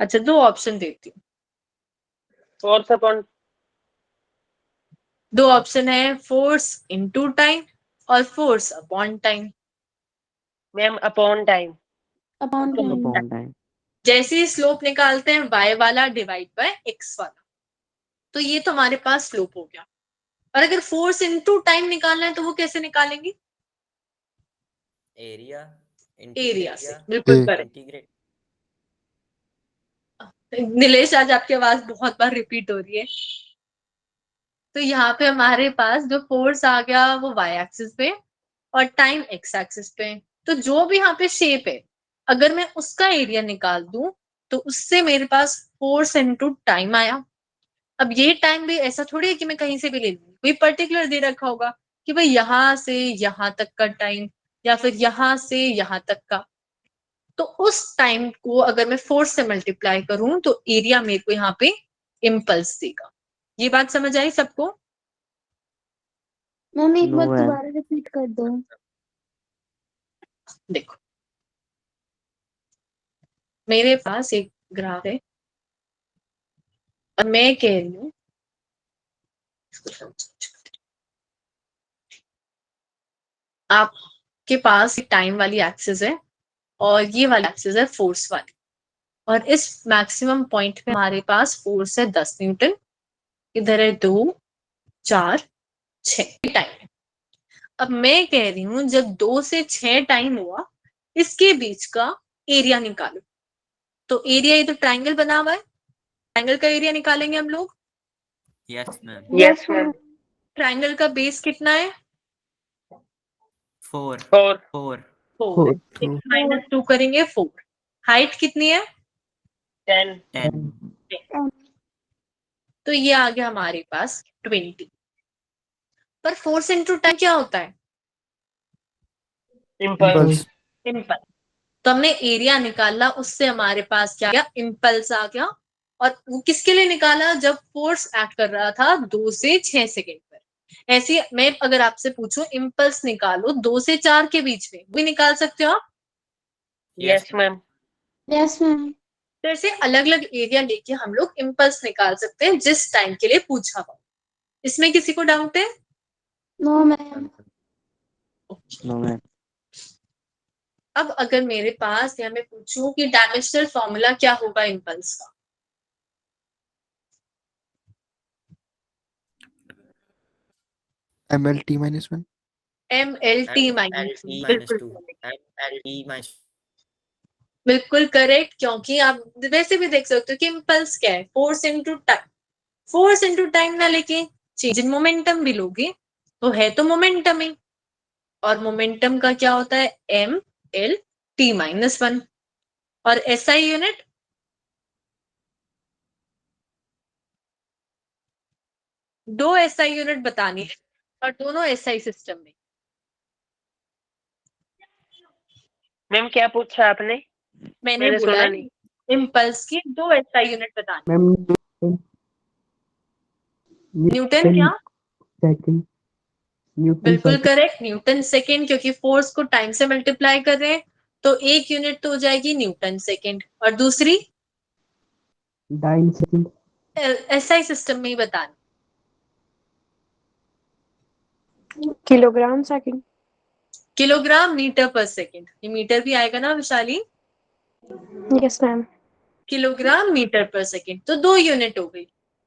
अच्छा, 2 ऑप्शन देती हूँ। फोर्स अपॉन 2 ऑप्शन है, फोर्स इनटू टाइम और force upon time. Ma'am upon time. Upon time. Upon time. जैसे ही स्लोप निकालते हैं y वाला डिवाइड बाय x वाला, तो ये तुम्हारे पास स्लोप हो गया। और अगर फोर्स इनटू टाइम निकालना है तो वो कैसे निकालेंगे? एरिया एरिया से, बिल्कुल करेक्ट। इंटीग्रेट। नीलेश, आज आपकी आवाज बहुत बार रिपीट हो रही है। तो यहाँ पे हमारे पास जो फोर्स आ गया वो y एक्सिस पे और टाइम x एक्सिस पे। तो जो भी यहाँ पे शेप है, अगर मैं उसका एरिया निकाल दूं तो उससे मेरे पास फोर्स इनटू टाइम आया। अब ये टाइम भी ऐसा थोड़ी है कि मैं कहीं से भी ले लूं, कोई पर्टिकुलर दे रखा होगा कि भाई यहां से यहां तक का टाइम या फिर यहां से यहां तक का। तो उस टाइम को अगर मैं फोर्स से मल्टीप्लाई करूं तो एरिया मेरे को यहाँ पे इम्पल्स देगा। ये बात समझ आई सबको? मैम एक नो बार मैम। दोबारा रिपीट कर दो। देखो, मेरे पास एक ग्राफ है और मैं कह रही हूँ, आपके पास टाइम वाली एक्सिस है और ये वाली एक्सिस है फोर्स वाली। और इस मैक्सिमम पॉइंट पे हमारे पास फोर्स है 10 न्यूटन, इधर है 2, 4, 6 टाइम है। अब मैं कह रही हूं जब 2 से 6 टाइम हुआ, इसके बीच का एरिया निकालो। तो एरिया, ये तो ट्राइंगल बना हुआ है, ट्राइंगल का एरिया निकालेंगे हम लोग। Yes ma'am. Yes ma'am. Triangle का बेस कितना है? 4 4 4 4 है। 6 - 2 करेंगे 4। हाइट कितनी है? 10 10 तो ये आ गया हमारे पास 20। पर फोर्स इनटू टाइम क्या होता है? इम्पल्स। इम्पल्स। तो हमने एरिया निकाला, उससे हमारे पास क्या गया? इम्पल्स आ गया। और वो किसके लिए निकाला? जब फोर्स एक्ट कर रहा था 2 से 6 सेकेंड पर। ऐसे मैं अगर आपसे पूछूं इम्पल्स निकालो 2 से 4 के बीच में, भी निकाल सकते हो आप। Yes ma'am. Yes ma'am. तो ऐसे अलग अलग एरिया लेके हम लोग इम्पल्स निकाल सकते हैं जिस टाइम के लिए पूछा हुआ। इसमें किसी को डाउट है? No ma'am. No ma'am. अब अगर मेरे पास या मैं पूछूं कि डायमेंशनल फॉर्मूला क्या होगा इम्पल्स का? MLT -1। MLT माइनस, बिल्कुल -2 -LT बिल्कुल करेक्ट। क्योंकि आप वैसे भी देख सकते हो कि इम्पल्स क्या है? Force into time. Force into time ना लेके चेंज इन मोमेंटम भी लोगे तो है तो मोमेंटम ही। और मोमेंटम का क्या होता है? MLT-1। और एसआई यूनिट? दो एसआई यूनिट बतानी है और दोनों एसआई सिस्टम में। मैम क्या पूछा आपने? मैंने बोला सुना है नहीं। इम्पल्स की 2 एसआई यूनिट बतानी। मैम न्यूटन क्या? सेकंड। न्यूटन बिल्कुल सेकंड। करेक्ट, न्यूटन सेकेंड, क्योंकि फोर्स को टाइम से मल्टीप्लाई कर रहे हैं तो एक यूनिट तो हो जाएगी न्यूटन सेकेंड। और दूसरी डाइन सेकंड। एसआई सिस्टम में ही बतानी। Kilogram second. Kilogram metre per second, ये मीटर भी आएगा ना Vishali? Yes ma'am. Kilogram metre per second, तो 2 यूनिट हो गई।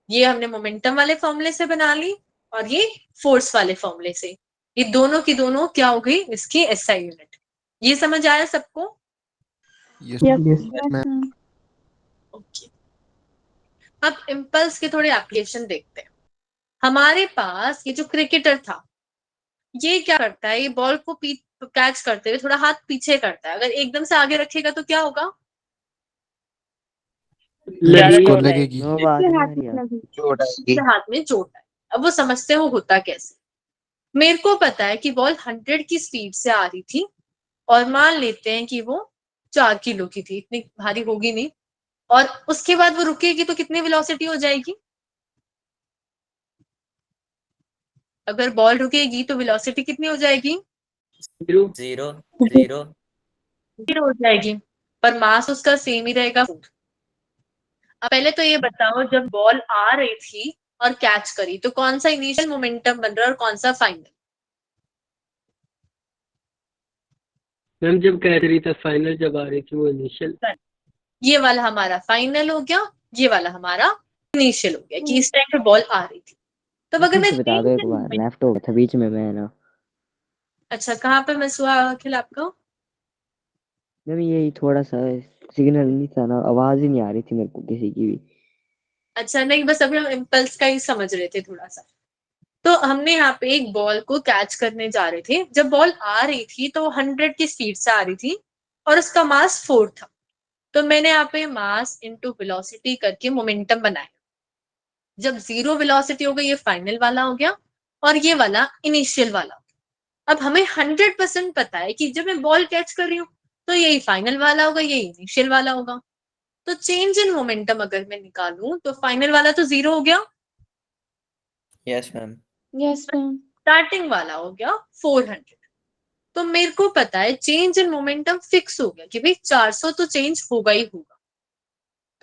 ये हमने मोमेंटम वाले फॉर्मूले से बना ली और ये फोर्स वाले फॉर्मूले से। ये दोनों की दोनों क्या हो गई? इसकी एसआई यूनिट। ये समझ आया सबको? Yes ma'am. ओके। अब इम्पल्स के थोड़े एप्लीकेशन देखते हैं। हमारे पास ये जो क्रिकेटर था, ये क्या करता है? ये बॉल को कैच करते हुए थोड़ा हाथ पीछे करता है। अगर एकदम से आगे रखेगा तो क्या होगा? ज्यादा को चोट लगेगी। नो आवाज नहीं आ हाथ रही में है। लगी। चोट आएगी। हाथ में चोट है। अब वो समझते हो होता कैसे। मेरे को पता है कि बॉल 100 की स्पीड से आ रही थी और मान लेते हैं कि वो 4 किलो की थी, इतनी भारी होगी नहीं। और उसके बाद वो रुकेगी तो कितनी वेलोसिटी हो जाएगी? अगर बॉल रुकेगी तो वेलोसिटी कितनी हो जाएगी? 0 0 0 0 हो जाएगी, पर मास उसका सेम ही रहेगा। अब पहले तो ये बताओ, जब बॉल आ रही थी और कैच करी तो कौन सा इनिशियल मोमेंटम बन रहा है और कौन सा फाइनल? मैम जब कह रही था फाइनल, जब आ रही थी वो इनिशियल। ये वाला हमारा फाइनल हो गया, ये वाला हमारा इनिशियल हो गया कि इस टाइम पे बॉल आ रही थी। तो अगर मैं बता दो एक बार, लेफ्ट हो गया था बीच में मैं ना। अच्छा, कहाँ पे मिस हुआ अखिल आपका? मैम यही थोड़ा सा सिग्नल नहीं था ना, आवाज ही नहीं आ रही थी मेरे को किसी की भी। अच्छा नहीं, बस अभी हम इम्पल्स का ही समझ रहे थे थोड़ा सा। तो हमने यहाँ पे एक बॉल को कैच करने जा रहे थे। जब बॉल आ रही थी तो 100 की स्पीड से आ रही थी और उसका मास 4 था। तो मैंने यहाँ पे मास इंटू वेलोसिटी करके मोमेंटम बनाया। जब 0 वेलोसिटी हो गई, ये फाइनल वाला हो गया और ये वाला इनिशियल वाला। अब हमें 100% पता है कि जब मैं बॉल कैच कर रही हूँ तो यही फाइनल वाला होगा, यही इनिशियल वाला होगा। तो चेंज इन मोमेंटम अगर मैं निकालूं तो फाइनल वाला तो 0 हो गया, yes ma'am Yes, ma'am. Starting वाला हो गया 400। तो मेरे को पता है चेंज इन मोमेंटम फिक्स हो गया कि भाई 400 तो चेंज होगा ही होगा।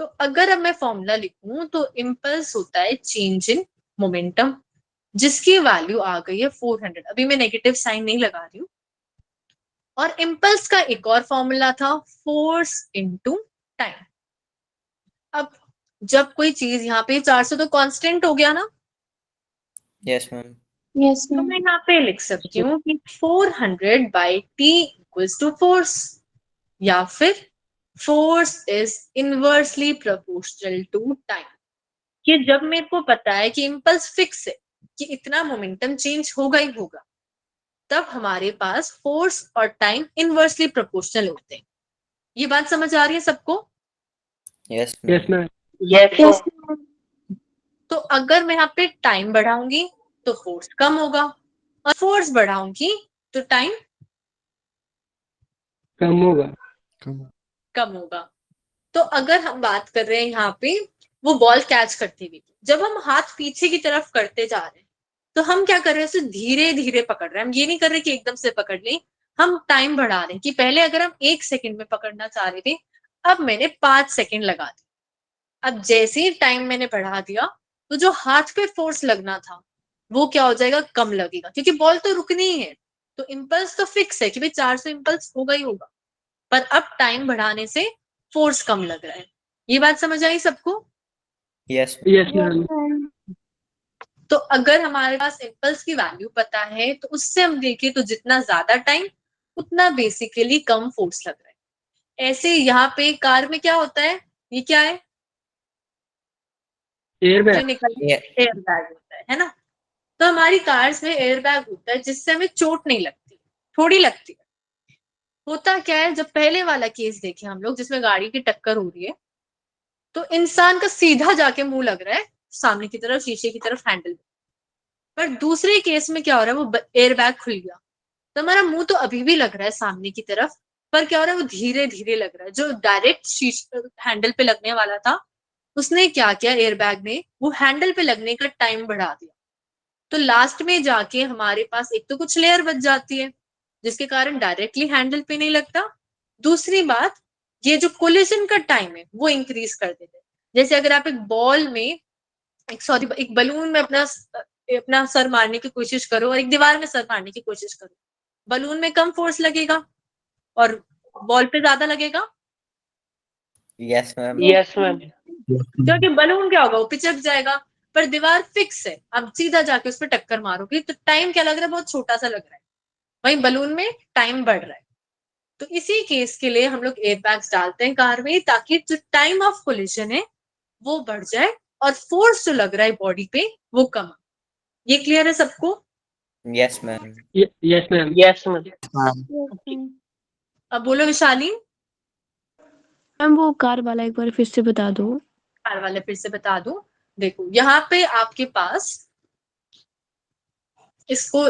तो अगर अब मैं फॉर्मूला लिखूं तो इम्पल्स होता है चेंज इन मोमेंटम, जिसकी वैल्यू आ गई है 400। अभी मैं नेगेटिव साइन नहीं लगा रही हूँ। और इम्पल्स का एक और फॉर्मूला था, फोर्स इनटू टाइम। अब जब कोई चीज यहाँ पे 400 तो कांस्टेंट हो गया ना, yes मैम Yes, तो ma'am. मैं यहाँ पे लिख सकती हूँ कि 400 by T equals to force, या फिर force is inversely proportional to time. कि जब मेरे को पता है कि इम्पल्स फिक्स है कि इतना मोमेंटम चेंज होगा ही होगा, तब हमारे पास फोर्स और टाइम इनवर्सली प्रोपोर्शनल होते हैं। ये बात समझ आ रही है सबको? yes yes ma'am ma'am. Yes, ma'am. तो अगर मैं यहाँ पे टाइम बढ़ाऊंगी तो फोर्स कम होगा, और फोर्स बढ़ाऊंगी तो टाइम कम होगा। कम होगा। तो अगर हम बात कर रहे हैं यहाँ पे वो बॉल कैच करते हुए, जब हम हाथ पीछे की तरफ करते जा रहे हैं तो हम क्या कर रहे हैं, उसे धीरे धीरे पकड़ रहे हैं। हम ये नहीं कर रहे कि एकदम से पकड़ लें, हम टाइम बढ़ा रहे हैं। कि पहले अगर हम 1 सेकंड में पकड़ना चाह रहे थे, अब मैंने 5 सेकंड लगा दी। अब जैसे ही टाइम मैंने बढ़ा दिया तो जो हाथ पे फोर्स लगना था वो क्या हो जाएगा, कम लगेगा, क्योंकि बॉल तो रुकनी ही है। तो इम्पल्स तो फिक्स है कि भाई 400 इम्पल्स होगा ही होगा, पर अब टाइम बढ़ाने से फोर्स कम लग रहा है। ये बात समझ आई सबको? yes yes Yes, ma'am. ma'am. तो अगर हमारे पास इम्पल्स की वैल्यू पता है तो उससे हम देखें तो जितना ज्यादा टाइम उतना बेसिकली कम फोर्स लग रहा है। ऐसे यहाँ पे कार में क्या होता है, ये क्या है एयर जो बैग। निकल, Yeah. एयर बैग होता है ना। तो हमारी कार्स में एयर बैग होता है जिससे हमें चोट नहीं लगती, थोड़ी लगती है। होता क्या है, जब पहले वाला केस देखे हम लोग जिसमें गाड़ी की टक्कर हो रही है, तो इंसान का सीधा जाके मुंह लग रहा है सामने की तरफ, शीशे की तरफ, हैंडल। पर दूसरे केस में क्या हो रहा है, वो एयर बैग खुल गया तो हमारा मुंह तो अभी भी लग रहा है सामने की तरफ, पर क्या हो रहा है, वो धीरे धीरे लग रहा है। जो डायरेक्ट शीशे हैंडल पे लगने वाला था, उसने क्या किया, एयर बैग ने वो हैंडल पे लगने का टाइम बढ़ा दिया। तो लास्ट में जाके हमारे पास एक तो कुछ लेयर बच जाती है जिसके कारण डायरेक्टली हैंडल पे नहीं लगता। दूसरी बात, ये जो कोलिजन का टाइम है वो इंक्रीज कर देते हैं। जैसे अगर आप एक बॉल में, एक बलून में अपना अपना सर मारने की कोशिश करो और एक दीवार में सर मारने की कोशिश करो, बलून में कम फोर्स लगेगा और बॉल पे ज्यादा लगेगा, yes मैम यस मैम। क्योंकि बलून क्या होगा, वो पिचक जाएगा। पर दीवार फिक्स है, आप सीधा जाके उस पर टक्कर मारोगे तो टाइम क्या लग रहा है, बहुत छोटा सा लग रहा है। वहीं बलून में टाइम बढ़ रहा है। तो इसी केस के लिए हम लोग एयर बैग्स डालते हैं कार में, ताकि जो टाइम ऑफ कोलिजन है वो बढ़ जाए और फोर्स जो लग रहा है बॉडी पे वो कम। ये क्लियर है सबको? yes ma'am yes ma'am. Yes ma'am. Yes, ma'am. अब बोलो विशाली। मैम वो कार वाला एक बार फिर से बता दो। कार वाले फिर से बता दूं, देखो यहाँ पे आपके पास, इसको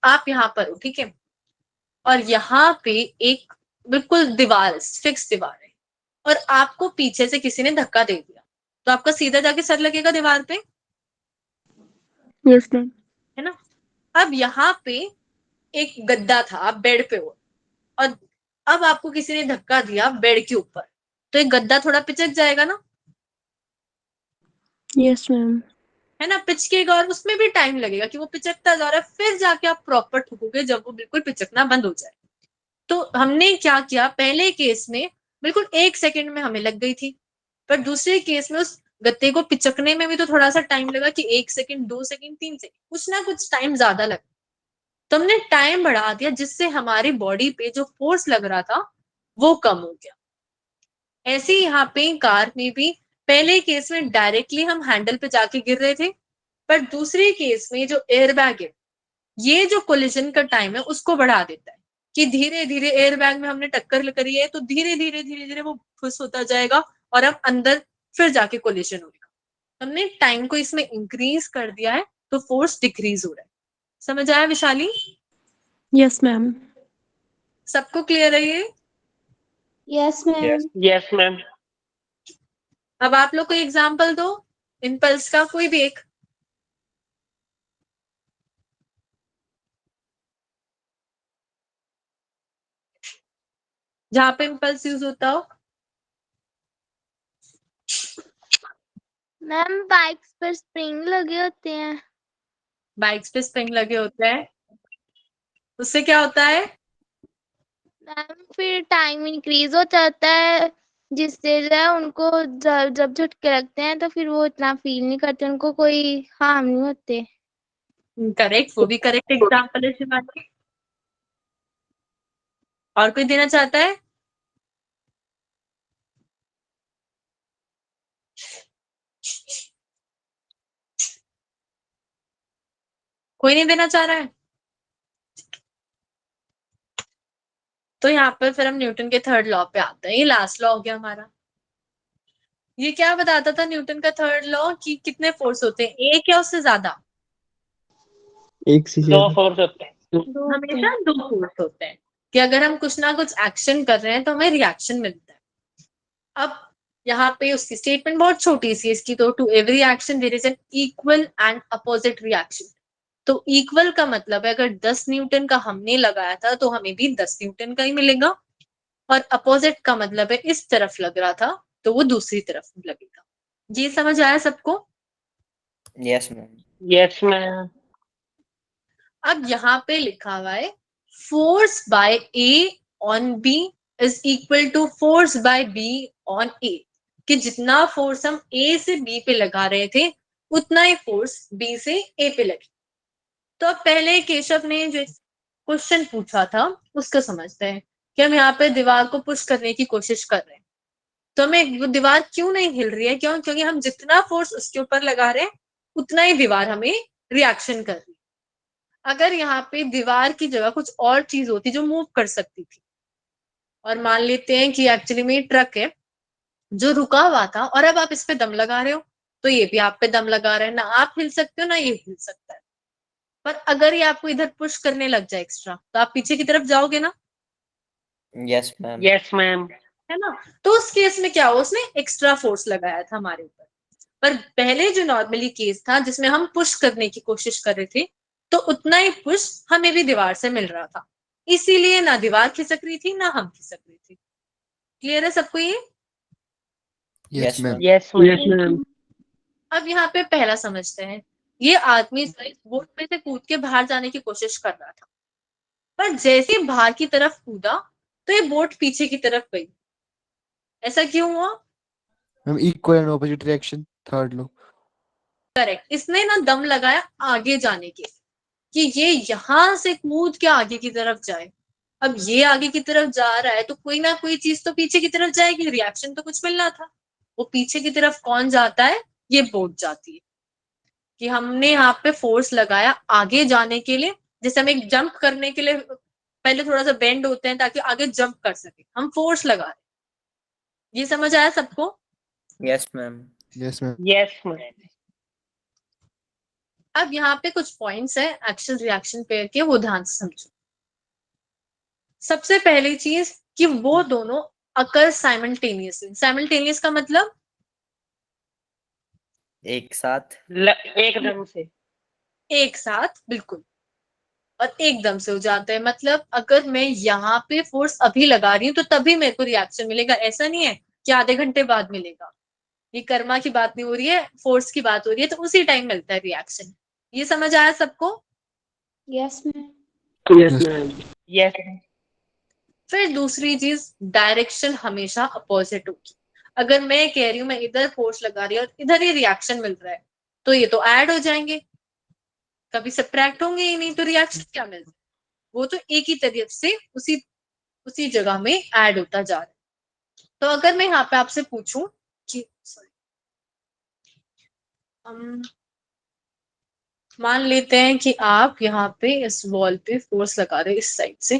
आप यहाँ पर हो, ठीक है, और यहाँ पे एक बिल्कुल दीवार, फिक्स दीवार है, और आपको पीछे से किसी ने धक्का दे दिया तो आपका सीधा जाके सर लगेगा दीवार पे, यस मैम। है ना। अब यहाँ पे एक गद्दा था, आप बेड पे हो और अब आपको किसी ने धक्का दिया बेड के ऊपर, तो एक गद्दा थोड़ा पिचक जाएगा ना, यस मैम। है ना, पिचकेगा और उसमें भी टाइम लगेगा कि वो पिचकता जा रहा है, फिर जाके आप प्रॉपर ठुकोगे जब वो बिल्कुल पिचकना बंद हो जाए। तो हमने क्या किया, पहले केस में बिल्कुल 1 सेकंड में हमें लग गई थी, पर दूसरे केस में उस गत्ते को पिचकने में भी तो थोड़ा सा टाइम लगा कि 1 सेकंड, 2 सेकंड, 3 सेकंड, कुछ ना कुछ टाइम ज्यादा लगा। तो हमने टाइम बढ़ा दिया जिससे हमारी बॉडी पे जो फोर्स लग रहा था वो कम हो गया। ऐसे ही यहाँ पे कार में भी पहले केस में डायरेक्टली हम हैंडल पे जाके गिर रहे थे, पर दूसरे केस में जो एयरबैग है ये जो कोलिजन का टाइम है उसको बढ़ा देता है कि धीरे धीरे एयरबैग में हमने टक्कर करी है तो धीरे धीरे वो फुस होता जाएगा और अब अंदर फिर जाके कोलिजन होगा। हमने टाइम को इसमें इंक्रीज कर दिया है तो फोर्स डिक्रीज हो रहा है। समझ आया विशाली? Yes ma'am. सबको क्लियर है ये? Yes ma'am. Yes ma'am. अब आप लोग कोई एग्जाम्पल दो इम्पल्स का, कोई भी एक। जहां पे इम्पल्स यूज होता हो। मैम बाइक्स पर स्प्रिंग लगे होते हैं। बाइक्स पे स्प्रिंग लगे होते हैं, उससे क्या होता है? मैम फिर टाइम इंक्रीज हो जाता है जिससे जो है उनको जब झटके लगते हैं तो फिर वो इतना फील नहीं करते, उनको कोई हार्म नहीं होते। करेक्ट, वो भी करेक्ट एग्जाम्पल है शिवानी। और कोई देना चाहता है? कोई नहीं देना चाह रहा है? तो यहाँ पर फिर हम न्यूटन के थर्ड लॉ पे आते हैं। ये लास्ट लॉ हो गया हमारा। ये क्या बताता था न्यूटन का थर्ड लॉ कि कितने फोर्स होते हैं, एक या उससे ज्यादा? एक से 2 ज्यादा। फोर्स होते हैं। हमेशा 2 फोर्स होते हैं कि अगर हम कुछ ना कुछ एक्शन कर रहे हैं तो हमें रिएक्शन मिलता है। अब यहाँ पे उसकी स्टेटमेंट बहुत छोटी सी इसकी, तो to every action there is an equal and opposite reaction. तो इक्वल का मतलब है अगर 10 न्यूटन का हमने लगाया था तो हमें भी 10 न्यूटन का ही मिलेगा, और अपोजिट का मतलब है इस तरफ लग रहा था तो वो दूसरी तरफ लगेगा। ये समझ आया सबको? Yes ma'am. Yes ma'am. अब यहाँ पे लिखा हुआ है force by A on B is equal to force by B on A, कि जितना फोर्स हम ए से बी पे लगा रहे थे उतना ही फोर्स बी से ए पे लगे। तो अब पहले केशव ने जो क्वेश्चन पूछा था उसको समझते हैं कि हम यहाँ पे दीवार को पुश करने की कोशिश कर रहे हैं, तो हमें वो दीवार क्यों नहीं हिल रही है? क्यों? क्योंकि हम जितना फोर्स उसके ऊपर लगा रहे हैं उतना ही दीवार हमें रिएक्शन कर रही है। अगर यहाँ पे दीवार की जगह कुछ और चीज होती जो मूव कर सकती थी, और मान लेते हैं कि एक्चुअली में ट्रक है जो रुका हुआ था और अब आप इस पे दम लगा रहे हो, तो ये भी आप पे दम लगा रहे हैं, ना आप हिल सकते हो ना ये हिल सकता है। पर अगर ये आपको इधर पुश करने लग जाए एक्स्ट्रा तो आप पीछे की तरफ जाओगे ना, यस मैम। Yes ma'am. है ना? तो उस केस में क्या हुआ, उसने एक्स्ट्रा फोर्स लगाया था हमारे ऊपर। पर पहले जो नॉर्मली केस था जिसमें हम पुश करने की कोशिश कर रहे थे तो उतना ही पुश हमें भी दीवार से मिल रहा था, इसीलिए ना दीवार खिसक रही थी ना हम खिसक रहे थे। क्लियर है सबको ये? Yes ma'am. Yes yes ma'am. अब यहाँ पे पहला समझते हैं। ये आदमी बोट में से कूद के बाहर जाने की कोशिश कर रहा था, पर जैसे ही बाहर की तरफ कूदा तो ये बोट पीछे की तरफ गई। ऐसा क्यों हुआ? Ma'am equal and opposite reaction, third law. Correct, इसने ना दम लगाया आगे जाने के कि ये यहां से कूद के आगे की तरफ जाए। अब ये आगे की तरफ जा रहा है तो कोई ना कोई चीज तो पीछे की तरफ जाएगी, रिएक्शन तो कुछ मिलना था। वो पीछे की तरफ कौन जाता है? ये बोट जाती है। कि हमने यहाँ पे फोर्स लगाया आगे जाने के लिए, जैसे हम एक जंप करने के लिए पहले थोड़ा सा बेंड होते हैं ताकि आगे जंप कर सके, हम फोर्स लगा रहे। ये समझ आया सबको? Yes ma'am. Yes ma'am. Yes ma'am. अब यहाँ पे कुछ पॉइंट्स है एक्शन रिएक्शन पेयर के, वो ध्यान से समझो। सबसे पहली चीज कि वो दोनों अकर साइमल्टेनियसली। साइमल्टेनियस का मतलब एक साथ। एकदम से। एक साथ, बिल्कुल। और एकदम से हो जाता है। मतलब अगर मैं यहाँ पे फोर्स अभी लगा रही हूँ तो तभी मेरे को रिएक्शन मिलेगा, ऐसा नहीं है कि आधे घंटे बाद मिलेगा। ये कर्मा की बात नहीं हो रही है, फोर्स की बात हो रही है, तो उसी टाइम मिलता है रिएक्शन। ये समझ आया सबको? Yes ma'am. Yes ma'am. Yes फिर दूसरी चीज, डायरेक्शन हमेशा अपोजिट होगी। अगर मैं कह रही हूँ मैं इधर फोर्स लगा रही हूँ और इधर ही रिएक्शन मिल रहा है, तो ये तो ऐड हो जाएंगे, कभी सब्ट्रैक्ट होंगे ही नहीं, तो रिएक्शन क्या मिल रहा है? वो तो एक ही तरफ से उसी जगह में ऐड होता जा रहा है। तो अगर मैं यहाँ पे आपसे पूछूं कि मान लेते हैं कि आप यहाँ पे इस वॉल पे फोर्स लगा रहे हैं इस साइड से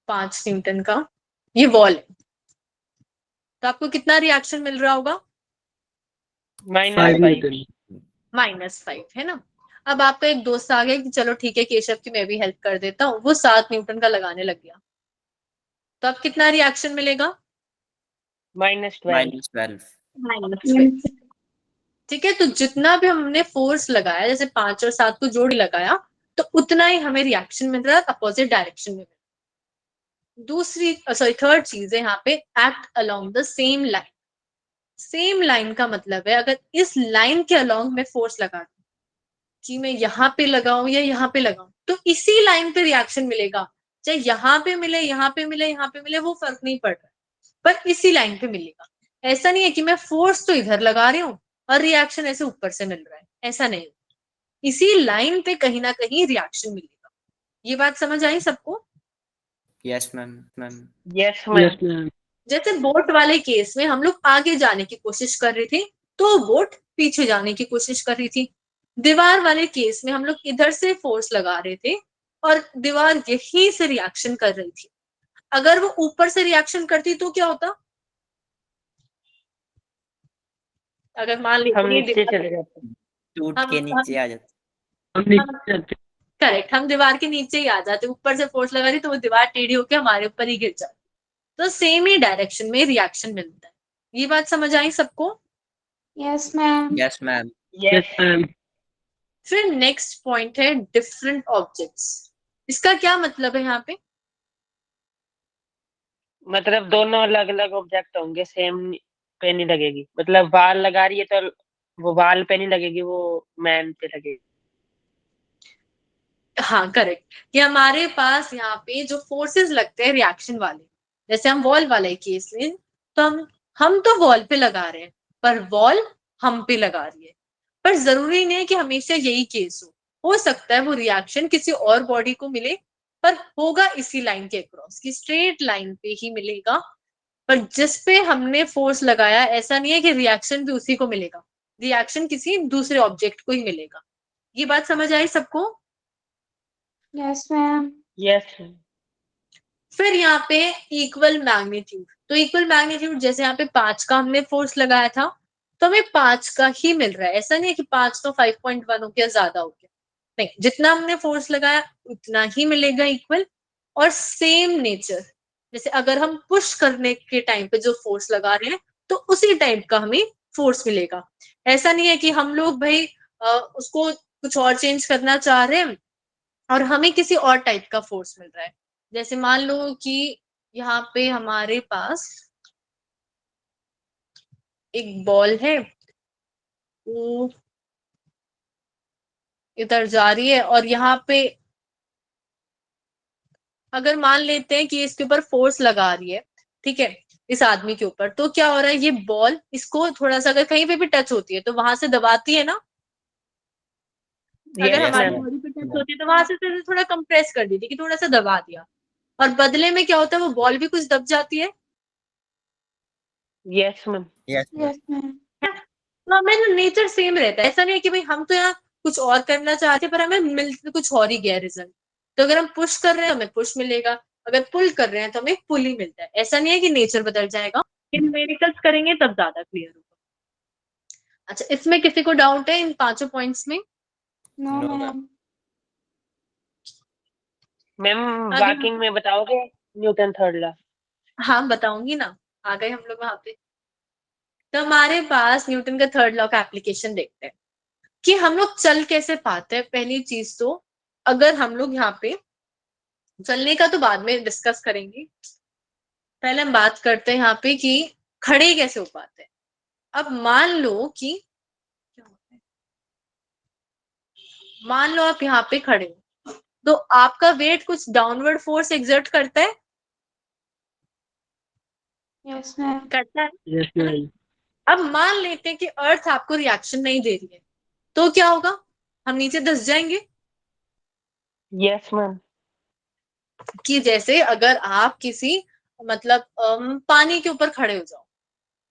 5 न्यूटन का, ये वॉल है, तो आपको कितना रिएक्शन मिल रहा होगा? Five Newton. -5 है ना। अब आपका एक दोस्त आ गया कि चलो ठीक है केशव की मैं भी हेल्प कर देता हूँ, वो 7 न्यूटन का लगाने लग गया, तो अब कितना रिएक्शन मिलेगा? -12। -12। ठीक है, तो जितना भी हमने फोर्स लगाया, जैसे 5 और 7 को जोड़ लगाया, तो उतना ही हमें रिएक्शन मिल रहा है अपोजिट डायरेक्शन में। दूसरी थर्ड चीज है यहाँ पे, act along the same line. Same line का मतलब है अगर इस लाइन के अलोंग में फोर्स लगा कि मैं यहाँ पे लगाऊं या यहाँ पे लगाऊं, तो इसी लाइन पे रिएक्शन मिलेगा। चाहे यहाँ पे मिले, यहाँ पे मिले, यहाँ पे मिले, वो फर्क नहीं पड़ रहा, पर इसी लाइन पे मिलेगा। ऐसा नहीं है कि मैं फोर्स तो इधर लगा रही हूँ और रिएक्शन ऐसे ऊपर से मिल रहा है, ऐसा नहीं। इसी लाइन पे कहीं ना कहीं रिएक्शन मिलेगा। ये बात समझ आई सबको? Yes ma'am. Yes yes ma'am. Ma'am. जैसे बोट वाले केस में हम लोग आगे जाने की कोशिश कर रहे थे तो बोट पीछे जाने की कोशिश कर रही थी। दीवार वाले केस में हम लोग इधर से फोर्स लगा रहे थे और दीवार यहीं से रिएक्शन कर रही थी। अगर वो ऊपर से रिएक्शन करती तो क्या होता? अगर मान हम लीजिए नीचे चले जाते हैं। टूट के नीचे आ जाते। हम नीचे जाते हैं। करेक्ट, हम दीवार के नीचे ही आ जाते, ऊपर से फोर्स लगा रही तो वो दीवार टेढ़ी होकर हमारे ऊपर ही गिर जाती। तो सेम ही डायरेक्शन में रिएक्शन मिलता है। ये बात समझ आई सबको? Yes ma'am. Yes ma'am. Yes ma'am. फिर नेक्स्ट पॉइंट है डिफरेंट ऑब्जेक्ट्स। इसका क्या मतलब है यहाँ पे? मतलब दोनों अलग अलग ऑब्जेक्ट होंगे, सेम पे नहीं लगेगी। मतलब बाल लगा रही है तो वो बाल पे नहीं लगेगी, वो मैन पे लगेगी। हाँ करेक्ट, कि हमारे पास यहाँ पे जो फोर्सेस लगते हैं रिएक्शन वाले, जैसे हम वॉल वाले केस में, तो हम तो वॉल पे लगा रहे हैं पर वॉल हम पे लगा रही है। पर जरूरी नहीं है कि हमेशा यही केस हो सकता है वो रिएक्शन किसी और बॉडी को मिले पर होगा इसी लाइन के अक्रॉस की स्ट्रेट लाइन पे ही मिलेगा। पर जिस पे हमने फोर्स लगाया ऐसा नहीं है कि रिएक्शन भी उसी को मिलेगा, रिएक्शन किसी दूसरे ऑब्जेक्ट को ही मिलेगा। ये बात समझ आई सबको? Yes ma'am. यस। फिर यहाँ पे इक्वल मैग्नीट्यूड, तो इक्वल मैग्नीट्यूड जैसे यहाँ पे 5 का हमने फोर्स लगाया था तो हमें 5 का ही मिल रहा है। ऐसा नहीं है कि 5 तो 5.1 हो गया, ज्यादा हो गया, नहीं, जितना हमने फोर्स लगाया उतना ही मिलेगा इक्वल। और सेम नेचर, जैसे अगर हम पुश करने के टाइम पे जो फोर्स लगा रहे हैं तो उसी टाइप का हमें फोर्स मिलेगा। ऐसा नहीं है कि हम लोग भाई उसको कुछ और चेंज करना चाह रहे हैं और हमें किसी और टाइप का फोर्स मिल रहा है। जैसे मान लो कि यहाँ पे हमारे पास एक बॉल है, वो इधर जा रही है और यहाँ पे अगर मान लेते हैं कि इसके ऊपर फोर्स लगा रही है, ठीक है, इस आदमी के ऊपर, तो क्या हो रहा है, ये बॉल इसको थोड़ा सा अगर कहीं पे भी टच होती है तो वहां से दबाती है ना। अगर यस हमारी मैम। बॉडी पे टच होती है तो वहां से थोड़ा कंप्रेस कर देती है कि थोड़ा सा दबा दिया, और बदले में क्या होता है वो बॉल भी कुछ दब जाती है। Yes ma'am. Yes yes ma'am. तो हमें नेचर सेम रहता है। ऐसा नहीं है कि भाई हम तो यहाँ कुछ और करना चाहते हैं पर हमें मिल कुछ और ही गया रिजल्ट। तो अगर हम पुश कर रहे हैं हमें पुश मिलेगा, अगर पुल कर रहे हैं तो हमें पुल ही मिलता है। ऐसा नहीं है कि नेचर बदल जाएगा, न्यूमेरिकल्स करेंगे तब ज्यादा क्लियर होगा। अच्छा, इसमें किसी को डाउट है इन 5 पॉइंट्स में? No No, ma'am. मैम आगे वॉकिंग में बताओगे न्यूटन थर्ड लॉ? हाँ बताऊंगी ना, आ गए हम लोग वहां पे। तो हमारे पास न्यूटन का थर्ड लॉ का एप्लीकेशन देखते हैं कि हम लोग चल कैसे पाते हैं। पहली चीज तो अगर हम लोग यहाँ पे चलने का तो बाद में डिस्कस करेंगे, पहले हम बात करते हैं यहाँ पे कि खड़े कैसे हो पाते हैं। अब मान लो कि मान लो आप यहाँ पे खड़े हो, तो आपका वेट कुछ डाउनवर्ड फोर्स एक्सर्ट करता है, यस मैम। करता है। Yes ma'am. अब मान लेते हैं कि अर्थ आपको रिएक्शन नहीं दे रही है, तो क्या होगा, हम नीचे धंस जाएंगे। Yes ma'am. कि जैसे अगर आप किसी मतलब पानी के ऊपर खड़े हो जाओ,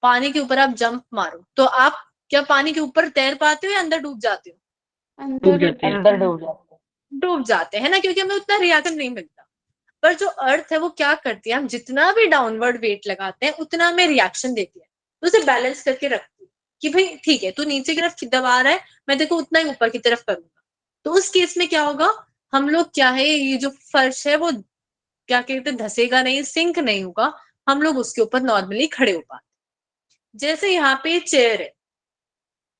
पानी के ऊपर आप जंप मारो, तो आप क्या पानी के ऊपर तैर पाते हो या अंदर डूब जाते हो? डूब जाते हैं। अंदर डूब जाते हैं। डूब जाते हैं ना, क्योंकि हमें उतना रिएक्शन नहीं मिलता। पर जो अर्थ है वो क्या करती है, हम जितना भी डाउनवर्ड वेट लगाते हैं उतना हमें रिएक्शन देती है, तो उसे बैलेंस करके रखती है कि भाई ठीक है, तू नीचे की तरफ दबा रहा है, मैं देखो उतना ही ऊपर की तरफ करूंगा। तो उस केस में क्या होगा, हम लोग क्या है, ये जो फर्श है वो क्या कहते हैं, धसेगा नहीं, सिंक नहीं होगा, हम लोग उसके ऊपर नॉर्मली खड़े हो पाते। जैसे यहाँ पे चेयर है,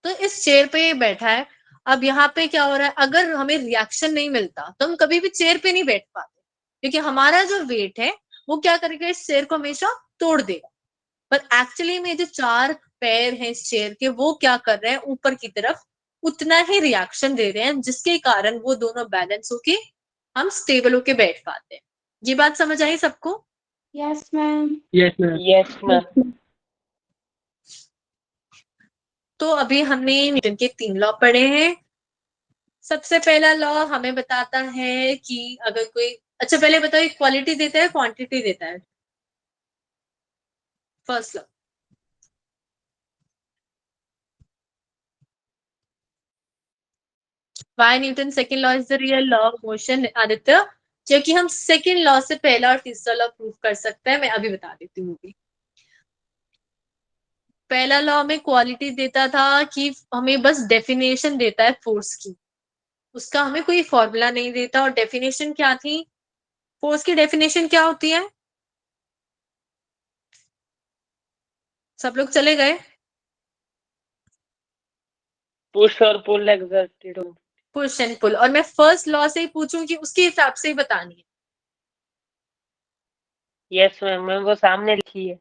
तो इस चेयर पे बैठा है, अब यहाँ पे क्या हो रहा है, अगर हमें रिएक्शन नहीं मिलता तो हम कभी भी चेयर पे नहीं बैठ पाते, क्योंकि हमारा जो वेट है वो क्या करेगा, इस चेयर को हमेशा तोड़ देगा। पर एक्चुअली में जो 4 पैर हैं इस चेयर के, वो क्या कर रहे हैं, ऊपर की तरफ उतना ही रिएक्शन दे रहे हैं, जिसके कारण वो दोनों बैलेंस होके हम स्टेबल होके बैठ पाते हैं। ये बात समझ आई सबको? Yes ma'am. Yes ma'am. Yes ma'am. तो अभी हमने न्यूटन के 3 लॉ पढ़े हैं। सबसे पहला लॉ हमें बताता है कि अगर कोई, अच्छा पहले बताओ, क्वालिटी देता है क्वांटिटी देता है? First law why Newton second law is the real law of motion. Aditya, क्योंकि हम सेकेंड लॉ से पहला और तीसरा लॉ प्रूव कर सकते हैं, मैं अभी बता देती हूँ। पहला लॉ हमें क्वालिटी देता था कि हमें बस डेफिनेशन देता है फोर्स की, उसका हमें कोई फॉर्मूला नहीं देता। और डेफिनेशन क्या थी, फोर्स की डेफिनेशन क्या होती है? सब लोग चले गए? पुश और pull exerted. Push and pull. और मैं फर्स्ट लॉ से ही पूछूं कि उसके हिसाब से ही बतानी है? यस मैम, मैं वो सामने लिखी है।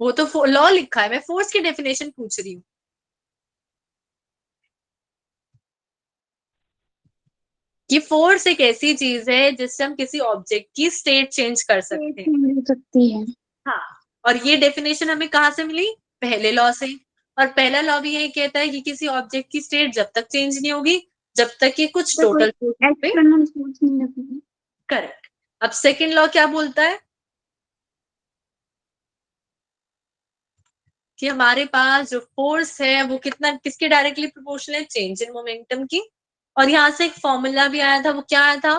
वो तो लॉ लिखा है, मैं फोर्स की डेफिनेशन पूछ रही हूँ। कि फोर्स एक ऐसी चीज है जिससे हम किसी ऑब्जेक्ट की स्टेट चेंज कर सकते हैं। मिल सकती है। हाँ, और ये डेफिनेशन हमें कहाँ से मिली? पहले लॉ से। और पहला लॉ भी यही कहता है कि किसी ऑब्जेक्ट की स्टेट जब तक चेंज नहीं होगी, जब तक कि कुछ टोटल फोर्स पे। एक्सटर्नल फोर्स नहीं लगेगी। करेक्ट। अब सेकंड लॉ क्या बोलता है कि हमारे पास जो फोर्स है वो कितना, किसके डायरेक्टली प्रोपोर्शनल है? चेंज इन मोमेंटम की। और यहाँ से एक फॉर्मूला भी आया था, वो क्या आया था?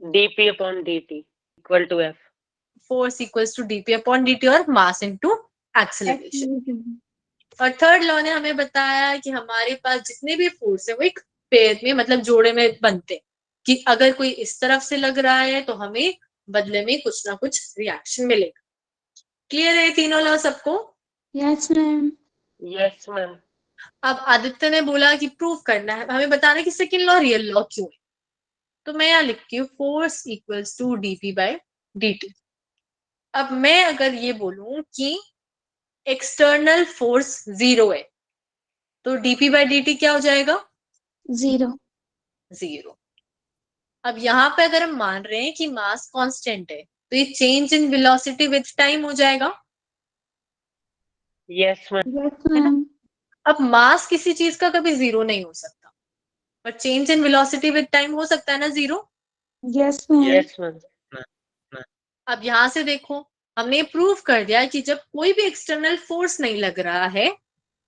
dp upon dt equal to f। Force equals to DP upon DT और मास इनटू एक्सेलरेशन। और थर्ड लॉ ने हमें बताया कि हमारे पास जितने भी फोर्स है वो एक पेयर में, मतलब जोड़े में बनते हैं, कि अगर कोई इस तरफ से लग रहा है तो हमें बदले में कुछ ना कुछ रिएक्शन मिलेगा। क्लियर है तीनों लॉ सबको? Yes ma'am. Yes ma'am. अब आदित्य ने बोला कि प्रूव करना है, हमें बताना है कि सेकेंड लॉ रियल लॉ क्यों है। तो मैं यहाँ लिखती हूँ force equals to DP by DT. अब मैं अगर ये बोलूं कि एक्सटर्नल फोर्स 0 है, तो डीपी बाय डीटी क्या हो जाएगा? 0। 0। अब यहाँ पे अगर हम मान रहे हैं कि मास कांस्टेंट है, तो ये change in velocity with time हो जाएगा। Yes ma'am. Yes ma'am. अब मास किसी चीज का कभी 0 नहीं हो सकता, पर change in velocity with time हो सकता है ना 0। Yes ma'am. Yes ma'am. अब यहाँ से देखो, हमने प्रूव कर दिया कि जब कोई भी एक्सटर्नल फोर्स नहीं लग रहा है,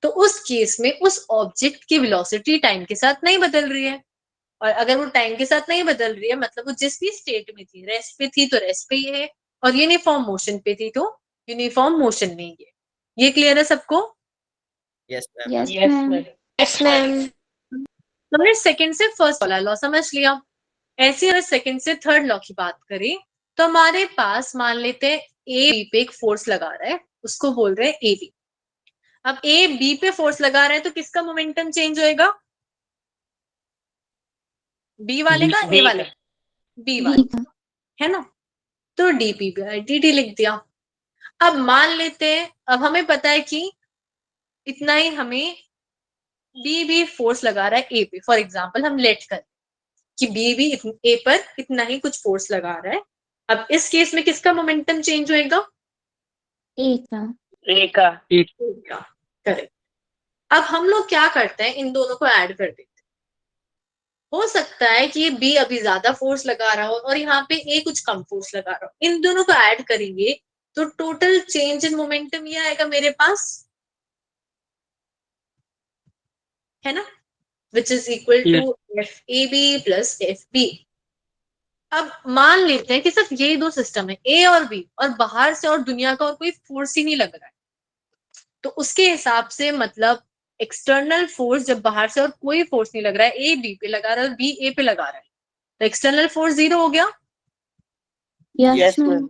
तो उस केस में उस ऑब्जेक्ट की वेलोसिटी टाइम के साथ नहीं बदल रही है। और अगर वो टाइम के साथ नहीं बदल रही है, मतलब वो जिस भी स्टेट में थी, रेस्ट पे थी तो रेस्ट पे ही है, और यूनिफॉर्म मोशन पे थी तो यूनिफॉर्म मोशन में ही है। ये क्लियर है सबको? Yes ma'am. Yes yes ma'am. Ma'am. Yes ma'am. हमने सेकंड से फर्स्ट वाला लॉ समझ लिया। ऐसे अगर सेकंड से थर्ड लॉ की बात करें, तो हमारे पास मान लेते हैं ए बी पे एक फोर्स लगा रहा है, उसको बोल रहे हैं ए बी। अब ए बी पे फोर्स लगा रहा है, तो किसका मोमेंटम चेंज होएगा? बी वाले का, ए B वाले का। बी वाले, है ना? तो डीपी बाई dt लिख दिया। अब मान लेते हैं, अब हमें पता है कि इतना ही हमें बी भी फोर्स लगा रहा है ए पे, फॉर एग्जाम्पल हम लेट कर कि बी भी ए पर इतना ही कुछ फोर्स लगा रहा है। अब इस केस में किसका मोमेंटम चेंज होएगा? ए का। A का। ए का, करेक्ट। अब हम लोग क्या करते हैं, इन दोनों को ऐड कर देते हैं। हो सकता है कि ये बी अभी ज्यादा फोर्स लगा रहा हो और यहाँ पे ए कुछ कम फोर्स लगा रहा हो। इन दोनों को ऐड करेंगे तो टोटल चेंज इन मोमेंटम ये आएगा मेरे पास, है ना, which is equal to F A B plus F B. अब मान लेते हैं कि सिर्फ ये दो सिस्टम है, ए और बी, और बाहर से और दुनिया का और कोई फोर्स ही नहीं लग रहा है, तो उसके हिसाब से मतलब एक्सटर्नल फोर्स जब बाहर से और कोई फोर्स नहीं लग रहा है, ए बी पे लगा रहा है और बी ए पे लगा रहा है, तो एक्सटर्नल फोर्स 0 हो गया। Yes ma'am.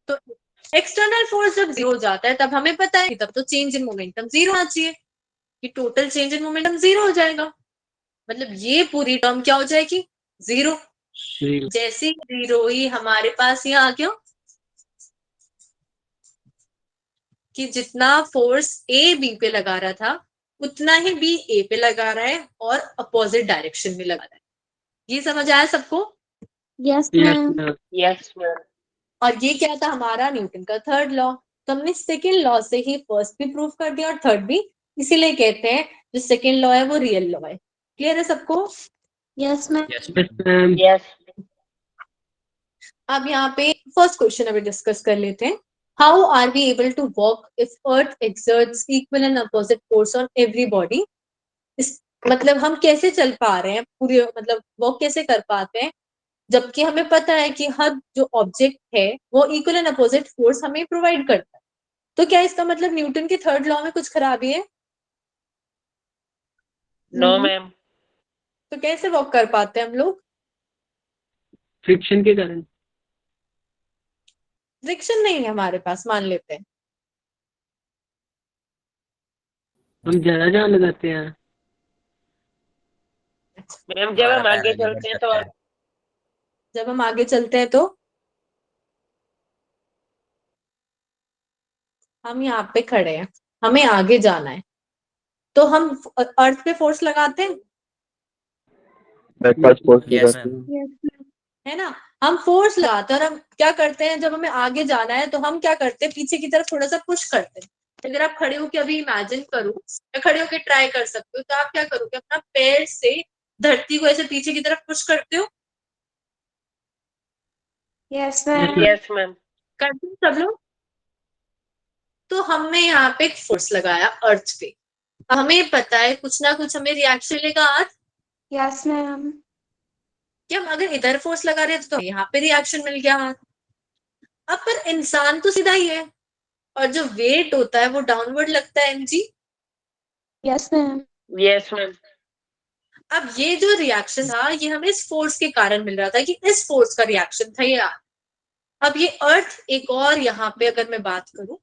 तो एक्सटर्नल फोर्स जब 0 हो जाता है तब हमें पता है कि तब तो चेंज इन मोमेंटम 0 आना चाहिए, कि टोटल चेंज इन मोमेंटम 0 हो जाएगा। मतलब ये पूरी टर्म क्या हो जाएगी? 0। जैसे 0 ही हमारे पास यहाँ आ गया कि जितना फोर्स ए बी पे लगा रहा था उतना ही बी ए पे लगा रहा है और अपोजिट डायरेक्शन में लगा रहा है। ये समझ आया सबको? Yes ma'am. Yes ma'am. और ये क्या था? हमारा न्यूटन का थर्ड लॉ। तो हमने सेकेंड लॉ से ही फर्स्ट भी प्रूव कर दिया और थर्ड भी, इसीलिए कहते हैं जो सेकेंड लॉ है वो रियल लॉ है। क्लियर है सबको? Yes ma'am. Yes। अब यहाँ पे फर्स्ट क्वेश्चन अभी डिस्कस कर लेते हैं। How are we able to walk if earth exerts equal and opposite force on every body? मतलब हम कैसे चल पा रहे हैं, पूरी मतलब वॉक कैसे कर पाते हैं जबकि हमें पता है कि हर जो ऑब्जेक्ट है वो इक्वल एंड अपोजिट फोर्स हमें प्रोवाइड करता है। तो क्या इसका मतलब न्यूटन के थर्ड लॉ में कुछ खराबी है? No ma'am. तो कैसे वॉक कर पाते हैं हम लोग? फ्रिक्शन के कारण। फ्रिक्शन नहीं है हमारे पास, मान लेते हैं। हम ज्यादा जान लगाते हैं। मैम जब हम आगे चलते हैं तो जब हम आगे चलते हैं तो हम यहाँ पे खड़े हैं, हमें आगे जाना है, तो हम अर्थ पे फोर्स लगाते हैं, Yes मैम। है ना? हम फोर्स लगाते हैं और हम क्या करते हैं, जब हमें आगे जाना है तो हम क्या करते हैं, पीछे की तरफ थोड़ा सा पुश करते हैं। अगर आप खड़े होके अभी इमेजिन करो, या खड़े होके ट्राई कर सकते हो, तो आप क्या करोगे, अपना पैर से धरती को ऐसे पीछे की तरफ पुश करते हो। Yes ma'am. Yes ma'am. करते हो सब लोग? तो हमने यहाँ पे एक फोर्स लगाया अर्थ पे, हमें पता है कुछ ना कुछ हमें रिएक्शन मिलेगा अर्थ। Yes ma'am. कि हम अगर इधर फोर्स लगा रहे थे तो यहाँ पे रिएक्शन मिल गया हाथ। अब पर इंसान तो सीधा ही है और जो वेट होता है वो डाउनवर्ड लगता है mg। Yes ma'am. Yes ma'am. अब ये जो रिएक्शन था ये हमें इस फोर्स के कारण मिल रहा था कि इस फोर्स का रिएक्शन था ये। अब ये अर्थ एक और यहाँ पे अगर मैं बात करूं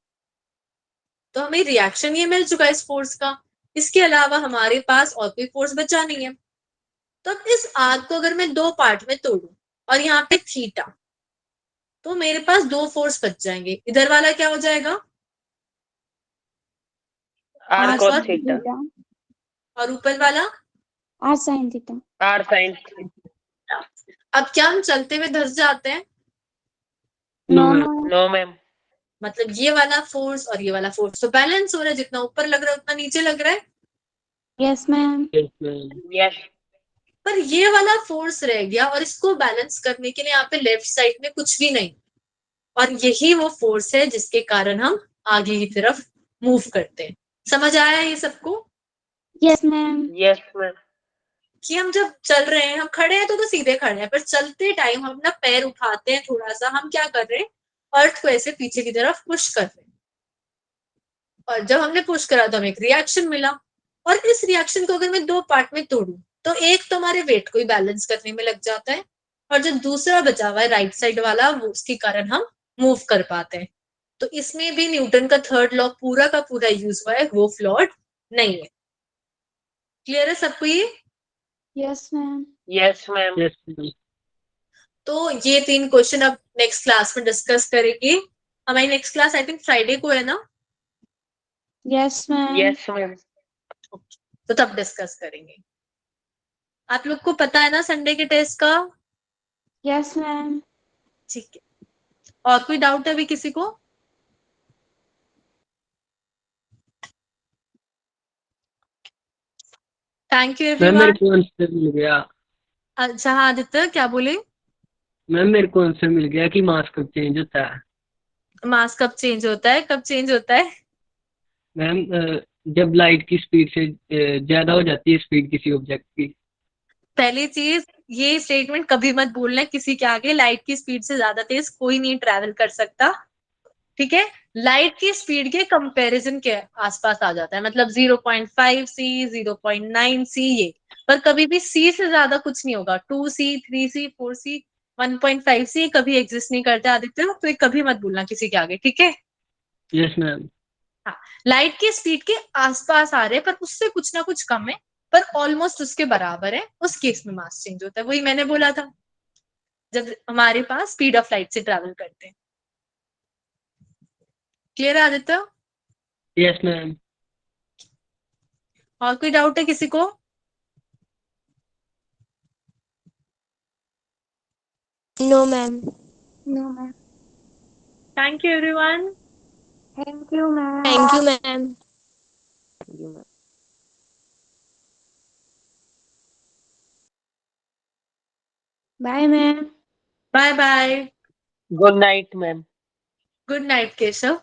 तो हमें रिएक्शन ये मिल चुका है इस फोर्स का, इसके अलावा हमारे पास और कोई फोर्स बचा नहीं है। तो अब इस आग को अगर मैं दो पार्ट में तोड़ूं और यहाँ पे थीटा, तो मेरे पास दो फोर्स बच जाएंगे। इधर वाला क्या हो जाएगा? R R cos cos theta. और ऊपर वाला R sine theta. R sin। अब क्या हम चलते हुए धस जाते हैं? No no ma'am. No ma'am. मतलब ये वाला फोर्स और ये वाला फोर्स तो बैलेंस हो रहा है, जितना ऊपर लग रहा है उतना नीचे लग रहा है। Yes ma'am. Yes। पर ये वाला फोर्स रह गया और इसको बैलेंस करने के लिए यहाँ पे लेफ्ट साइड में कुछ भी नहीं, और यही वो फोर्स है जिसके कारण हम आगे की तरफ मूव करते हैं। समझ आया ये सबको? Yes ma'am. Yes ma'am. कि हम जब चल रहे हैं, हम खड़े हैं तो सीधे खड़े हैं, पर चलते टाइम हम अपना पैर उठाते हैं थोड़ा सा, हम क्या कर रहे हैं, अर्थ को ऐसे पीछे की तरफ पुश कर रहे हैं। और जब हमने पुश करा तो हमें एक रिएक्शन मिला, और इस रिएक्शन को अगर मैं दो पार्ट में तोड़ूं तो एक तो हमारे वेट को ही बैलेंस करने में लग जाता है, और जो दूसरा बचा हुआ है राइट साइड वाला, वो उसके कारण हम मूव कर पाते हैं। तो इसमें भी न्यूटन का थर्ड लॉ पूरा का पूरा यूज हुआ है, वो फ्लॉड नहीं है। क्लियर है सबको ये? Yes ma'am. Yes ma'am. Yes ma'am. तो ये 3 क्वेश्चन अब नेक्स्ट क्लास में डिस्कस करेंगे। हमारी next class I think Friday को है ना? Yes ma'am. Yes ma'am. तो तब डिस्कस करेंगे। आप लोग को पता है ना संडे के टेस्ट का? Yes ma'am. ठीक है। और कोई डाउट है अभी किसी को? थैंक यू मैम मेरे एवरीवन। को आंसर मिल गया। अच्छा हाँ आदित्य क्या बोले? मैम मेरे को आंसर मिल गया कि मास कब चेंज होता है। मास कब चेंज होता है? कब चेंज होता है? मैम जब लाइट की स्पीड से ज्यादा हो जाती है स्पीड किसी ऑब्जेक्ट की। पहली चीज, ये स्टेटमेंट कभी मत बोलना किसी के आगे, लाइट की स्पीड से ज्यादा तेज कोई नहीं ट्रैवल कर सकता। ठीक है? लाइट की स्पीड के कंपैरिजन के आसपास आ जाता है, मतलब 0.5 सी, 0.9 सी ये, पर कभी भी सी से ज्यादा कुछ नहीं होगा। 2 सी, 3 सी, 4 सी, 1.5 सी कभी एग्जिस्ट नहीं करता आदित्य, तो ये कभी मत बोलना किसी के आगे, ठीक है? Yes ma'am. लाइट की स्पीड के आसपास आ रहे हैं पर उससे कुछ ना कुछ कम है, पर ऑलमोस्ट उसके बराबर है, उस केस में मास चेंज होता है। वही मैंने बोला था, जब हमारे पास स्पीड ऑफ लाइट से ट्रैवल करते हैं। क्लियर है आदित्य? Yes ma'am. और कोई डाउट है किसी को? No ma'am. No ma'am. Thank you everyone. Thank you ma'am. Thank you ma'am. Bye ma'am. Bye bye. Good night ma'am. Good night Keshav.